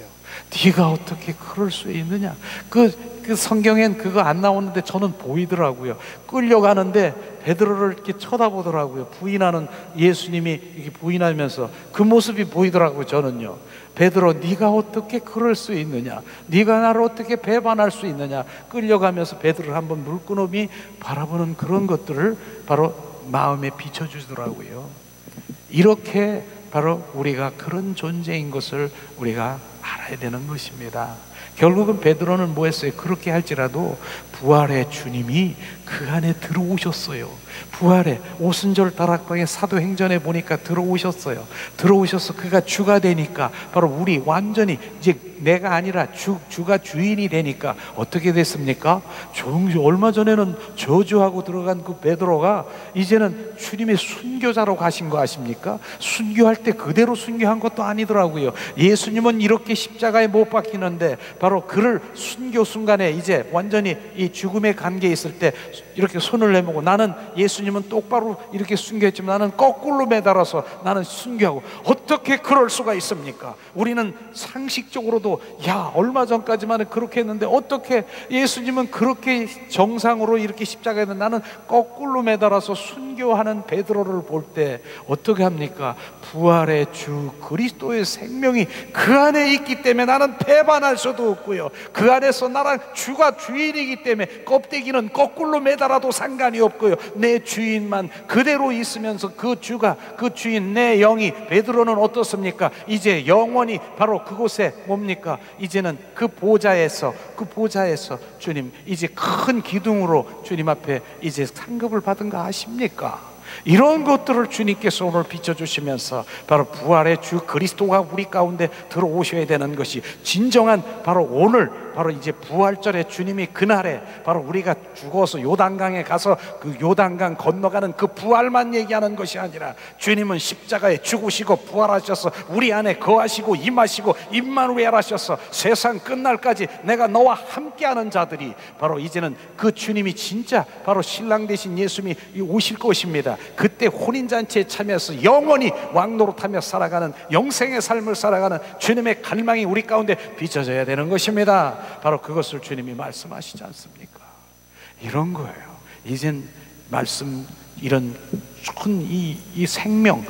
네가 어떻게 그럴 수 있느냐? 그 성경엔 그거 안 나오는데 저는 보이더라고요. 끌려가는데 베드로를 이렇게 쳐다보더라고요. 부인하는 예수님이 이렇게 부인하면서 그 모습이 보이더라고요. 저는요, 베드로 네가 어떻게 그럴 수 있느냐? 네가 나를 어떻게 배반할 수 있느냐? 끌려가면서 베드로를 한번 물끄러미 바라보는 그런 것들을 바로 마음에 비춰주더라고요. 이렇게 바로 우리가 그런 존재인 것을 우리가 알아야 되는 것입니다. 결국은 베드로는 뭐 했어요? 그렇게 할지라도 부활의 주님이 그 안에 들어오셨어요. 부활의 오순절 다락방의 사도행전에 보니까 들어오셨어요. 들어오셔서 그가 주가 되니까 바로 우리 완전히 이제 내가 아니라 주가 주인이 되니까 어떻게 됐습니까? 얼마 전에는 저주하고 들어간 그 베드로가 이제는 주님의 순교자로 가신 거 아십니까? 순교할 때 그대로 순교한 것도 아니더라고요. 예수님은 이렇게 십자가에 못 박히는데 바로 그를 순교 순간에 이제 완전히 이 죽음의 관계에 있을 때 이렇게 손을 내밀고, 나는 예수님은 똑바로 이렇게 순교했지만 나는 거꾸로 매달아서 나는 순교하고, 어떻게 그럴 수가 있습니까? 우리는 상식적으로도 얼마 전까지만 그렇게 했는데 어떻게 예수님은 그렇게 정상으로 이렇게 십자가에 있는 나는 거꾸로 매달아서 순교하는 베드로를 볼 때 어떻게 합니까? 부활의 주 그리스도의 생명이 그 안에 있기 때문에 나는 배반할 수도 없고요, 그 안에서 나랑 주가 주인이기 때문에 껍데기는 거꾸로 매달아도 상관이 없고요, 내 주인만 그대로 있으면서 그 주인 내 영이, 베드로는 어떻습니까? 이제 영원히 바로 그곳에 뭡니까? 이제는 그 보좌에서 주님 이제 큰 기둥으로 주님 앞에 이제 상급을 받은 거 아십니까? 이런 것들을 주님께서 오늘 비춰주시면서 바로 부활의 주 그리스도가 우리 가운데 들어오셔야 되는 것이 진정한 바로 오늘 바로 이제 부활절에 주님이 그날에 바로 우리가 죽어서 요단강에 가서 그 요단강 건너가는 그 부활만 얘기하는 것이 아니라 주님은 십자가에 죽으시고 부활하셔서 우리 안에 거하시고 임하시고 임마누엘 하셔서 세상 끝날까지 내가 너와 함께하는 자들이 바로 이제는 그 주님이 진짜 바로 신랑 되신 예수님이 오실 것입니다. 그때 혼인잔치에 참여해서 영원히 왕노릇하며 살아가는 영생의 삶을 살아가는 주님의 갈망이 우리 가운데 빚어져야 되는 것입니다. 바로 그것을 주님이 말씀하시지 않습니까? 이런 거예요. 이젠 말씀 이런 큰 이 생명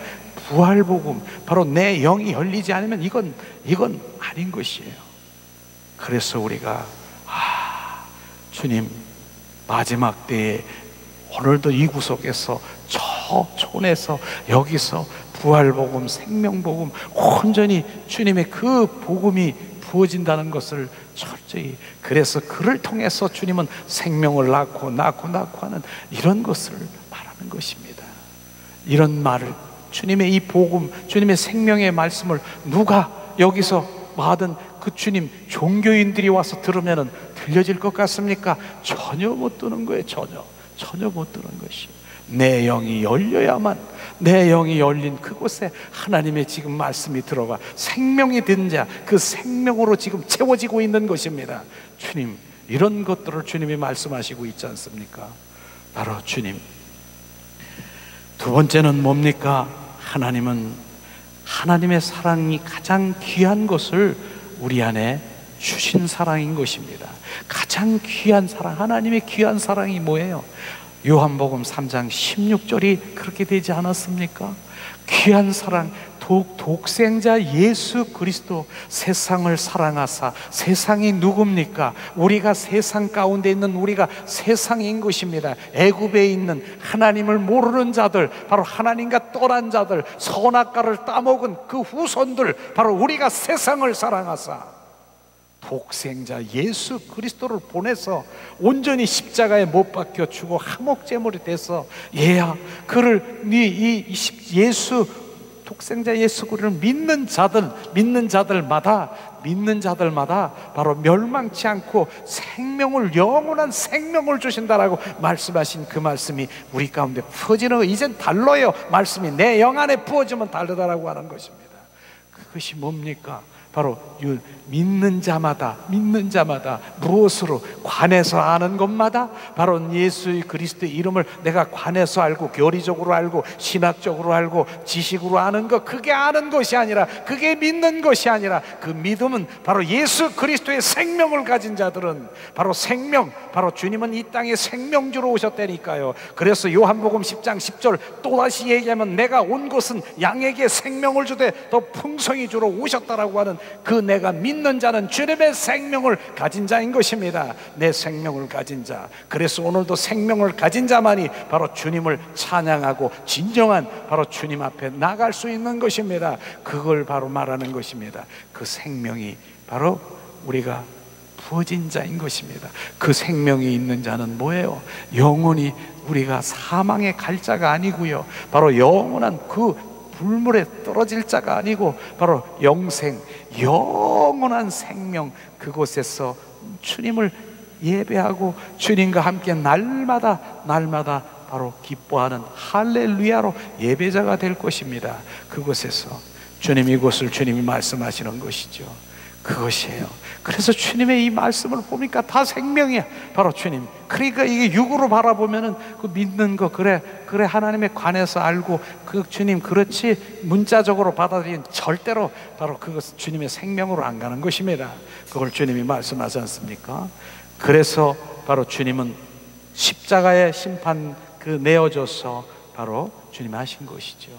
부활복음, 바로 내 영이 열리지 않으면 이건 아닌 것이에요. 그래서 우리가 주님 마지막 때에 오늘도 이 구석에서 저 촌에서 여기서 부활복음, 생명복음 온전히 주님의 그 복음이 부어진다는 것을 철저히, 그래서 그를 통해서 주님은 생명을 낳고 하는 이런 것을 말하는 것입니다. 이런 말을 주님의 이 복음, 주님의 생명의 말씀을 누가 여기서 받은 그 주님 종교인들이 와서 들으면 들려질 것 같습니까? 전혀 못 듣는 거예요. 전혀 못 듣는 것이. 내 영이 열려야만, 내 영이 열린 그곳에 하나님의 지금 말씀이 들어가 생명이 된 자, 그 생명으로 지금 채워지고 있는 것입니다. 주님, 이런 것들을 주님이 말씀하시고 있지 않습니까? 바로 주님. 두 번째는 뭡니까? 하나님은 하나님의 사랑이 가장 귀한 것을 우리 안에 주신 사랑인 것입니다. 가장 귀한 사랑, 하나님의 귀한 사랑이 뭐예요? 요한복음 3장 16절이 그렇게 되지 않았습니까? 귀한 사랑, 독생자 예수 그리스도 세상을 사랑하사. 세상이 누굽니까? 우리가 세상 가운데 있는 우리가 세상인 것입니다. 애굽에 있는 하나님을 모르는 자들, 바로 하나님과 떠난 자들, 선악과를 따먹은 그 후손들, 바로 우리가 세상을 사랑하사 독생자 예수 그리스도를 보내서 온전히 십자가에 못 박혀 죽어 화목제물이 돼서, 얘야 그를 예수 독생자 예수 그리스도를 믿는 자들마다 바로 멸망치 않고 생명을, 영원한 생명을 주신다라고 말씀하신 그 말씀이 우리 가운데 부어지는 거. 이젠 달라요. 말씀이 내 영 안에 부어지면 다르다라고 하는 것입니다. 그것이 뭡니까? 바로 믿는 자마다 무엇으로? 관해서 아는 것마다 바로 예수 그리스도의 이름을 내가 관해서 알고, 교리적으로 알고, 신학적으로 알고, 지식으로 아는 것, 그게 아는 것이 아니라, 그게 믿는 것이 아니라, 그 믿음은 바로 예수 그리스도의 생명을 가진 자들은 바로 생명, 바로 주님은 이 땅에 생명주로 오셨다니까요. 그래서 요한복음 10장 10절 또다시 얘기하면 내가 온 것은 양에게 생명을 주되 더 풍성히 주러 오셨다라고 하는 그 내가 믿는 자는 주님의 생명을 가진 자인 것입니다. 내 생명을 가진 자. 그래서 오늘도 생명을 가진 자만이 바로 주님을 찬양하고 진정한 바로 주님 앞에 나갈 수 있는 것입니다. 그걸 바로 말하는 것입니다. 그 생명이 바로 우리가 부어진 자인 것입니다. 그 생명이 있는 자는 뭐예요? 영원히 우리가 사망에 갈 자가 아니고요, 바로 영원한 그 불물에 떨어질 자가 아니고 바로 영생, 영원한 생명, 그곳에서 주님을 예배하고 주님과 함께 날마다 바로 기뻐하는 할렐루야로 예배자가 될 것입니다. 그곳에서 주님, 이곳을 주님이 말씀하시는 것이죠. 그것이에요. 그래서 주님의 이 말씀을 보니까 다 생명이야. 바로 주님. 그러니까 이게 육으로 바라보면은 그 믿는 거, 그래 하나님에 관해서 알고, 그 주님 그렇지 문자적으로 받아들이는 절대로 바로 그것 주님의 생명으로 안 가는 것입니다. 그걸 주님이 말씀하지 않습니까? 그래서 바로 주님은 십자가의 심판 그 내어줘서 바로 주님이 하신 것이죠.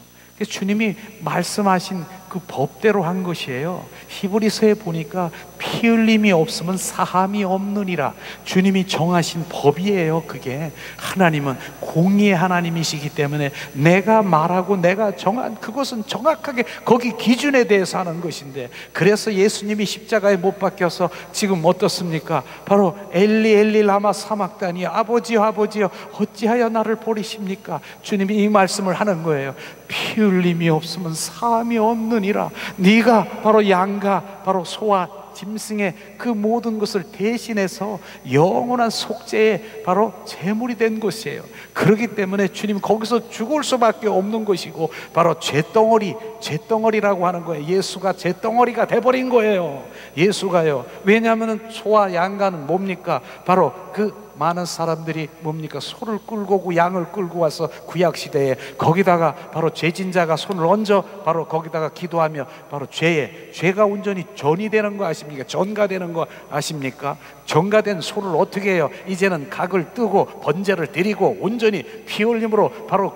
주님이 말씀하신 그 법대로 한 것이에요. 히브리서에 보니까 피 흘림이 없으면 사함이 없느니라. 주님이 정하신 법이에요. 그게 하나님은 공의의 하나님이시기 때문에 내가 말하고 내가 정한 그것은 정확하게 거기 기준에 대해서 하는 것인데, 그래서 예수님이 십자가에 못 박혀서 지금 어떻습니까? 바로 엘리 엘리 라마 사막다니, 아버지여 아버지여 어찌하여 나를 버리십니까? 주님이 이 말씀을 하는 거예요. 피 흘림이 없으면 사함이 없느니라. 네가 바로 양과 바로 소와 짐승의 그 모든 것을 대신해서 영원한 속죄의 바로 제물이 된 것이에요. 그렇기 때문에 주님 거기서 죽을 수밖에 없는 것이고, 바로 잿덩어리라고 하는 거예요. 예수가 잿덩어리가 돼버린 거예요. 예수가요. 왜냐하면 소와 양가는 뭡니까? 바로 그 많은 사람들이 뭡니까? 소를 끌고 오고 양을 끌고 와서 구약시대에 거기다가 바로 죄진자가 손을 얹어 바로 거기다가 기도하며 바로 죄가 온전히 전이 되는 거 아십니까? 전가되는 거 아십니까? 전가된 소를 어떻게 해요? 이제는 각을 뜨고 번제를 드리고 온전히 피 흘림으로 바로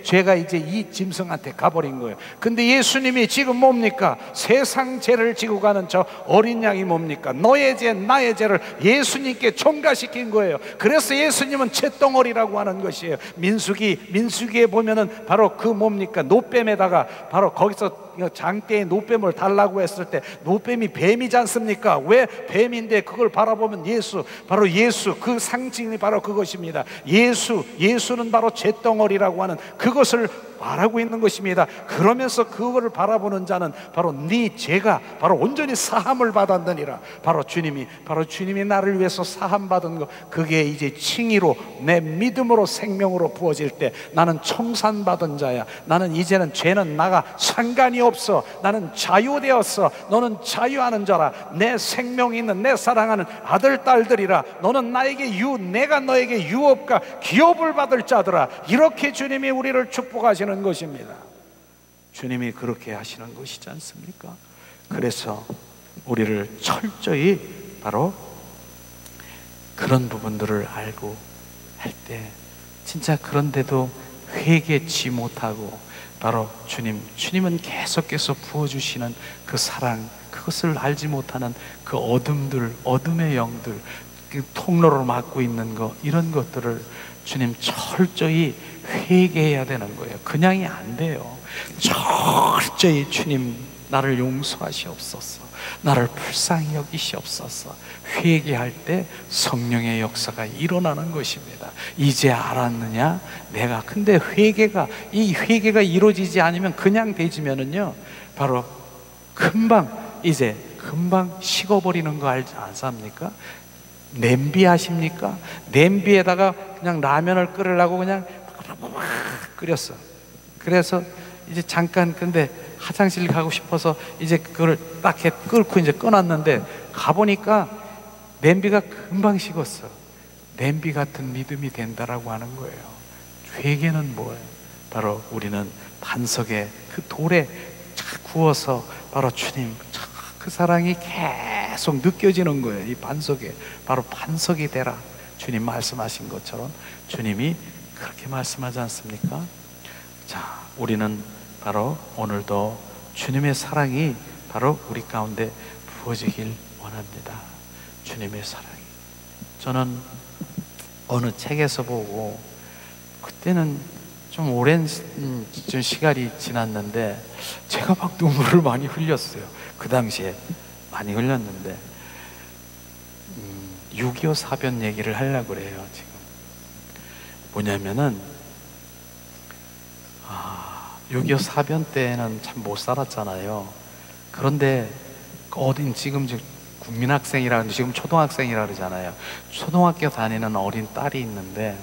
죄가 이제 이 짐승한테 가버린 거예요. 근데 예수님이 지금 뭡니까? 세상 죄를 지고 가는 저 어린 양이 뭡니까? 너의 죄 나의 죄를 예수님께 전가시킨 거예요. 그래서 예수님은 잿덩어리라고 하는 것이에요. 민수기에 보면은 바로 그 뭡니까? 노뱀에다가 바로 거기서 장대에 노뱀을 달라고 했을 때 노뱀이 뱀이지 않습니까? 왜 뱀인데 그걸 바라보면 바로 예수 그 상징이 바로 그것입니다. 예수는 바로 잿덩어리라고 하는 그것을 말하고 있는 것입니다. 그러면서 그거를 바라보는 자는 바로 네 죄가 바로 온전히 사함을 받았느니라. 바로 주님이 나를 위해서 사함 받은 것, 그게 이제 칭의로 내 믿음으로 생명으로 부어질 때 나는 청산받은 자야. 나는 이제는 죄는 나가 상관이 없어. 나는 자유되었어. 너는 자유하는 자라. 내 생명이 있는 내 사랑하는 아들 딸들이라. 너는 내가 너에게 유업과 기업을 받을 자들아. 이렇게 주님이 우리를 축복하시는 것입니다. 주님이 그렇게 하시는 것이지 않습니까? 그래서 우리를 철저히 바로 그런 부분들을 알고 할 때, 진짜 그런데도 회개치 못하고 바로 주님은 계속해서 부어주시는 그 사랑, 그것을 알지 못하는 그 어둠의 영들, 그 통로를 막고 있는 것, 이런 것들을 주님 철저히 회개해야 되는 거예요. 그냥이 안 돼요. 철저히 주님 나를 용서하시옵소서, 나를 불쌍히 여기시옵소서. 회개할 때 성령의 역사가 일어나는 것입니다. 이제 알았느냐? 근데 이 회개가 이루어지지 않으면 그냥 되지면은요, 바로 금방 식어버리는 거 알지 않습니까? 냄비 아십니까? 냄비에다가 그냥 라면을 끓이려고 그냥 끓였어. 그래서 이제 잠깐, 근데 화장실 가고 싶어서 이제 그걸 딱 끓고 이제 꺼놨는데 가보니까 냄비가 금방 식었어. 냄비 같은 믿음이 된다라고 하는 거예요. 회개는 뭐예요? 바로 우리는 반석에 그 돌에 구워서 바로 주님 그 사랑이 계속 느껴지는 거예요. 이 반석에 바로 반석이 되라. 주님 말씀하신 것처럼 주님이 그렇게 말씀하지 않습니까? 자, 우리는 바로 오늘도 주님의 사랑이 바로 우리 가운데 부어지길 원합니다. 주님의 사랑이. 저는 어느 책에서 보고, 그때는 좀 오랜 시간이 지났는데 제가 막 눈물을 많이 흘렸어요. 그 당시에 많이 흘렸는데 6.25 사변 얘기를 하려고 그래요. 지금 뭐냐면은 6.25 사변 때는 참 못 살았잖아요. 그런데 지금 국민학생이라 하는데 지금 초등학생이라 그러잖아요. 초등학교 다니는 어린 딸이 있는데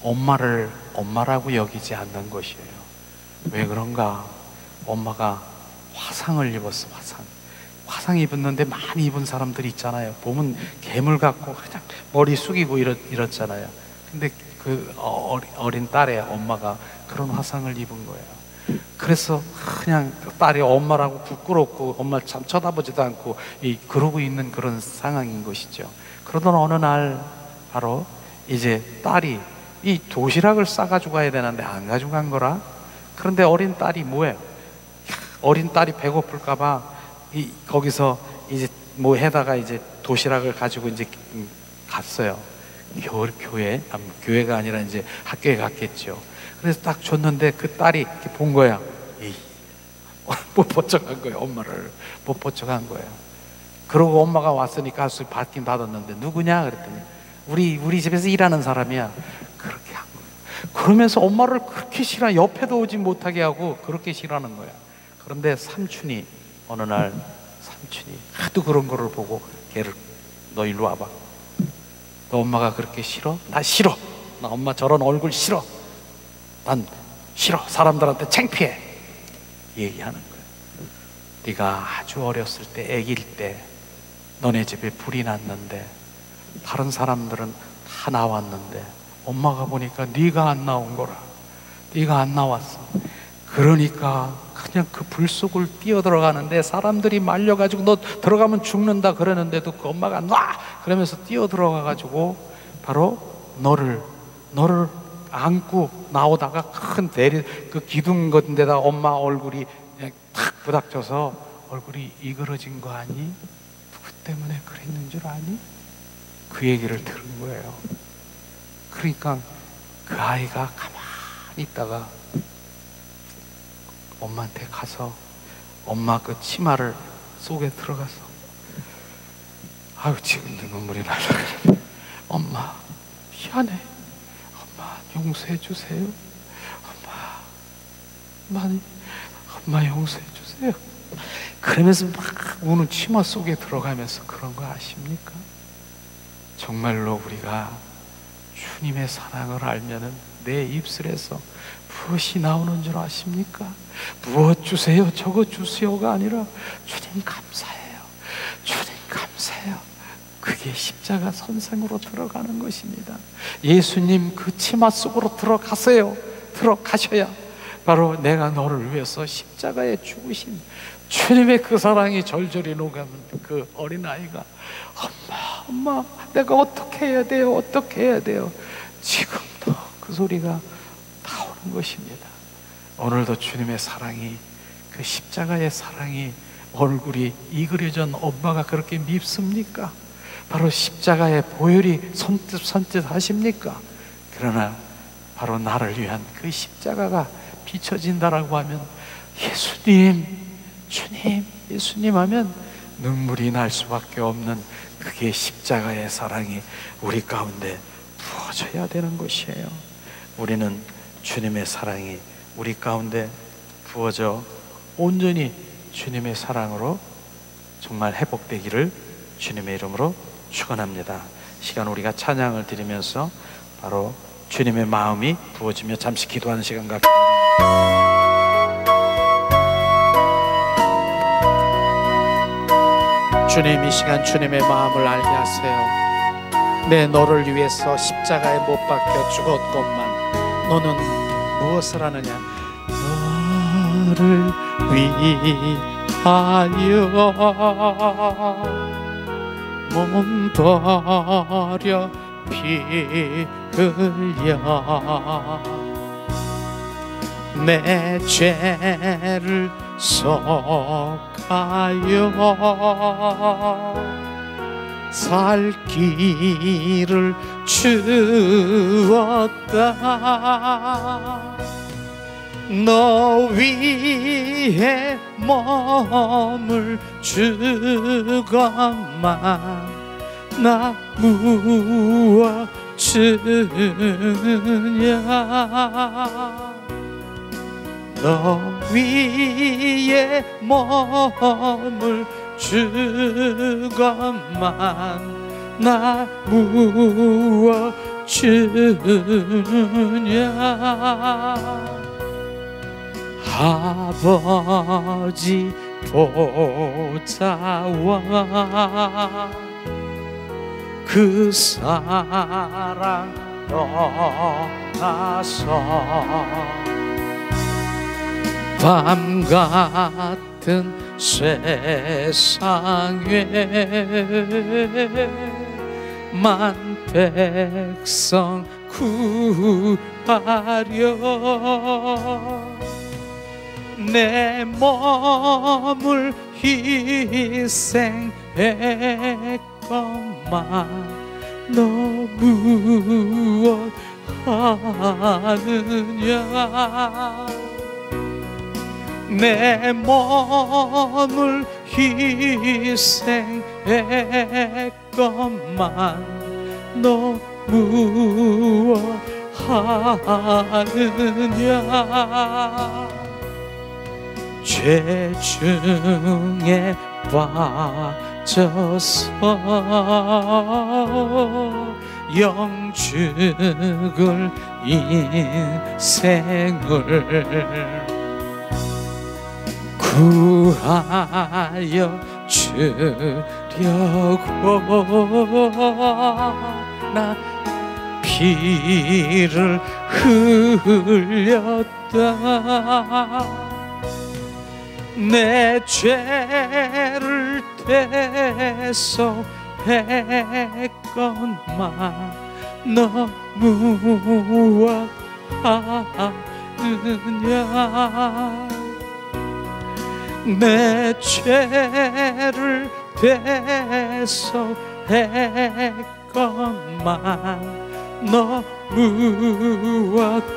엄마를 엄마라고 여기지 않는 것이에요. 왜 그런가? 엄마가 화상을 입었어. 화상 입었는데 많이 입은 사람들이 있잖아요. 보면 괴물 같고 그냥 머리 숙이고 이렇잖아요. 근데 그 어린 딸의 엄마가 그런 화상을 입은 거예요. 그래서 그냥 딸이 엄마라고 부끄럽고 엄마를 참 쳐다보지도 않고 그러고 있는 그런 상황인 것이죠. 그러던 어느 날 바로 이제 딸이 이 도시락을 싸가지고 가야 되는데 안 가져간 거라. 그런데 어린 딸이 뭐예요? 어린 딸이 배고플까봐 거기서 이제 뭐 해다가 이제 도시락을 가지고 이제 갔어요. 교회가 아니라 이제 학교에 갔겠죠. 그래서 딱 줬는데 그 딸이 이렇게 본 거야. 못 포착한 거예요. 엄마를 못 포착한 거예요. 그러고 엄마가 왔으니까 받긴 받았는데 누구냐 그랬더니 우리 집에서 일하는 사람이야. 그렇게 한 거예요. 그러면서 엄마를 그렇게 옆에도 오지 못하게 하고 그렇게 싫어하는 거야. 그런데 삼촌이 어느 날 삼촌이 하도 그런 거를 보고 걔를 너 일로 와봐. 너 엄마가 그렇게 싫어? 나 싫어. 나 엄마 저런 얼굴 싫어. 난 싫어. 사람들한테 창피해. 얘기하는 거예요. 네가 아주 어렸을 때, 아기일 때 너네 집에 불이 났는데 다른 사람들은 다 나왔는데 엄마가 보니까 네가 안 나온 거라. 네가 안 나왔어. 그러니까 그냥 그 불 속을 뛰어 들어가는데 사람들이 말려가지고 너 들어가면 죽는다 그러는데도 그 엄마가 놔! 그러면서 뛰어 들어가가지고 바로 너를 안고 나오다가 큰 그 기둥 같은 데다 엄마 얼굴이 그냥 탁 부닥쳐서 얼굴이 이그러진 거 아니? 누구 때문에 그랬는 줄 아니? 그 얘기를 들은 거예요. 그러니까 그 아이가 가만히 있다가 엄마한테 가서 엄마 그 치마를 속에 들어가서 아유 지금도 눈물이 나려 그래. 엄마 미안해. 엄마 용서해 주세요. 엄마 용서해 주세요. 그러면서 막 우는 치마 속에 들어가면서 그런 거 아십니까? 정말로 우리가 주님의 사랑을 알면은 내 입술에서 무엇이 나오는 줄 아십니까? 무엇 주세요, 저거 주세요가 아니라 주님 감사해요. 주님 감사해요. 그게 십자가 선생으로 들어가는 것입니다. 예수님 그 치마 속으로 들어가세요. 들어가셔야 바로 내가 너를 위해서 십자가에 죽으신 주님의 그 사랑이 절절히 녹아는 그 어린아이가 엄마 내가 어떻게 해야 돼요? 어떻게 해야 돼요? 지금도 그 소리가 나오는 것입니다. 오늘도 주님의 사랑이, 그 십자가의 사랑이 얼굴이 이그려진 엄마가 그렇게 밉습니까? 바로 십자가의 보혈이 선뜻 하십니까? 그러나 바로 나를 위한 그 십자가가 비춰진다라고 하면 예수님, 주님, 예수님 하면 눈물이 날 수밖에 없는 그게 십자가의 사랑이 우리 가운데 부어져야 되는 것이에요. 우리는 주님의 사랑이 우리 가운데 부어져 온전히 주님의 사랑으로 정말 회복되기를 주님의 이름으로 축원합니다. 시간 우리가 찬양을 드리면서 바로 주님의 마음이 부어지며 잠시 기도하는 시간 갖겠습니다. 주님, 이 시간 주님의 마음을 알게 하세요. 내 너를 위해서 십자가에 못 박혀 죽었건만 너는 무엇을 하느냐? 너를 위하여 몸 버려 피 흘려 내 죄를 속하여 살 길을 주었다. 너 위에 몸을 주건만 나 무엇 주냐. 너 위에 몸을 주건만 나 무엇 주냐. 아버지 보좌와 그 사랑 떠나서 밤 같은 세상에 만 백성 구하려 내 몸을 희생했건만 너 무엇 하느냐. 내 몸을 희생했건만 너 무엇 하느냐. 죄 중에 빠져서 영죽을 인생을 구하여 주려고 나 피를 흘렸다. 내 죄를 대속했건만 너 무엇하느냐. 내 죄를 대속했건만 너 무엇하느냐.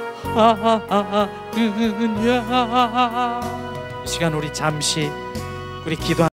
이 시간 우리 잠시 우리 기도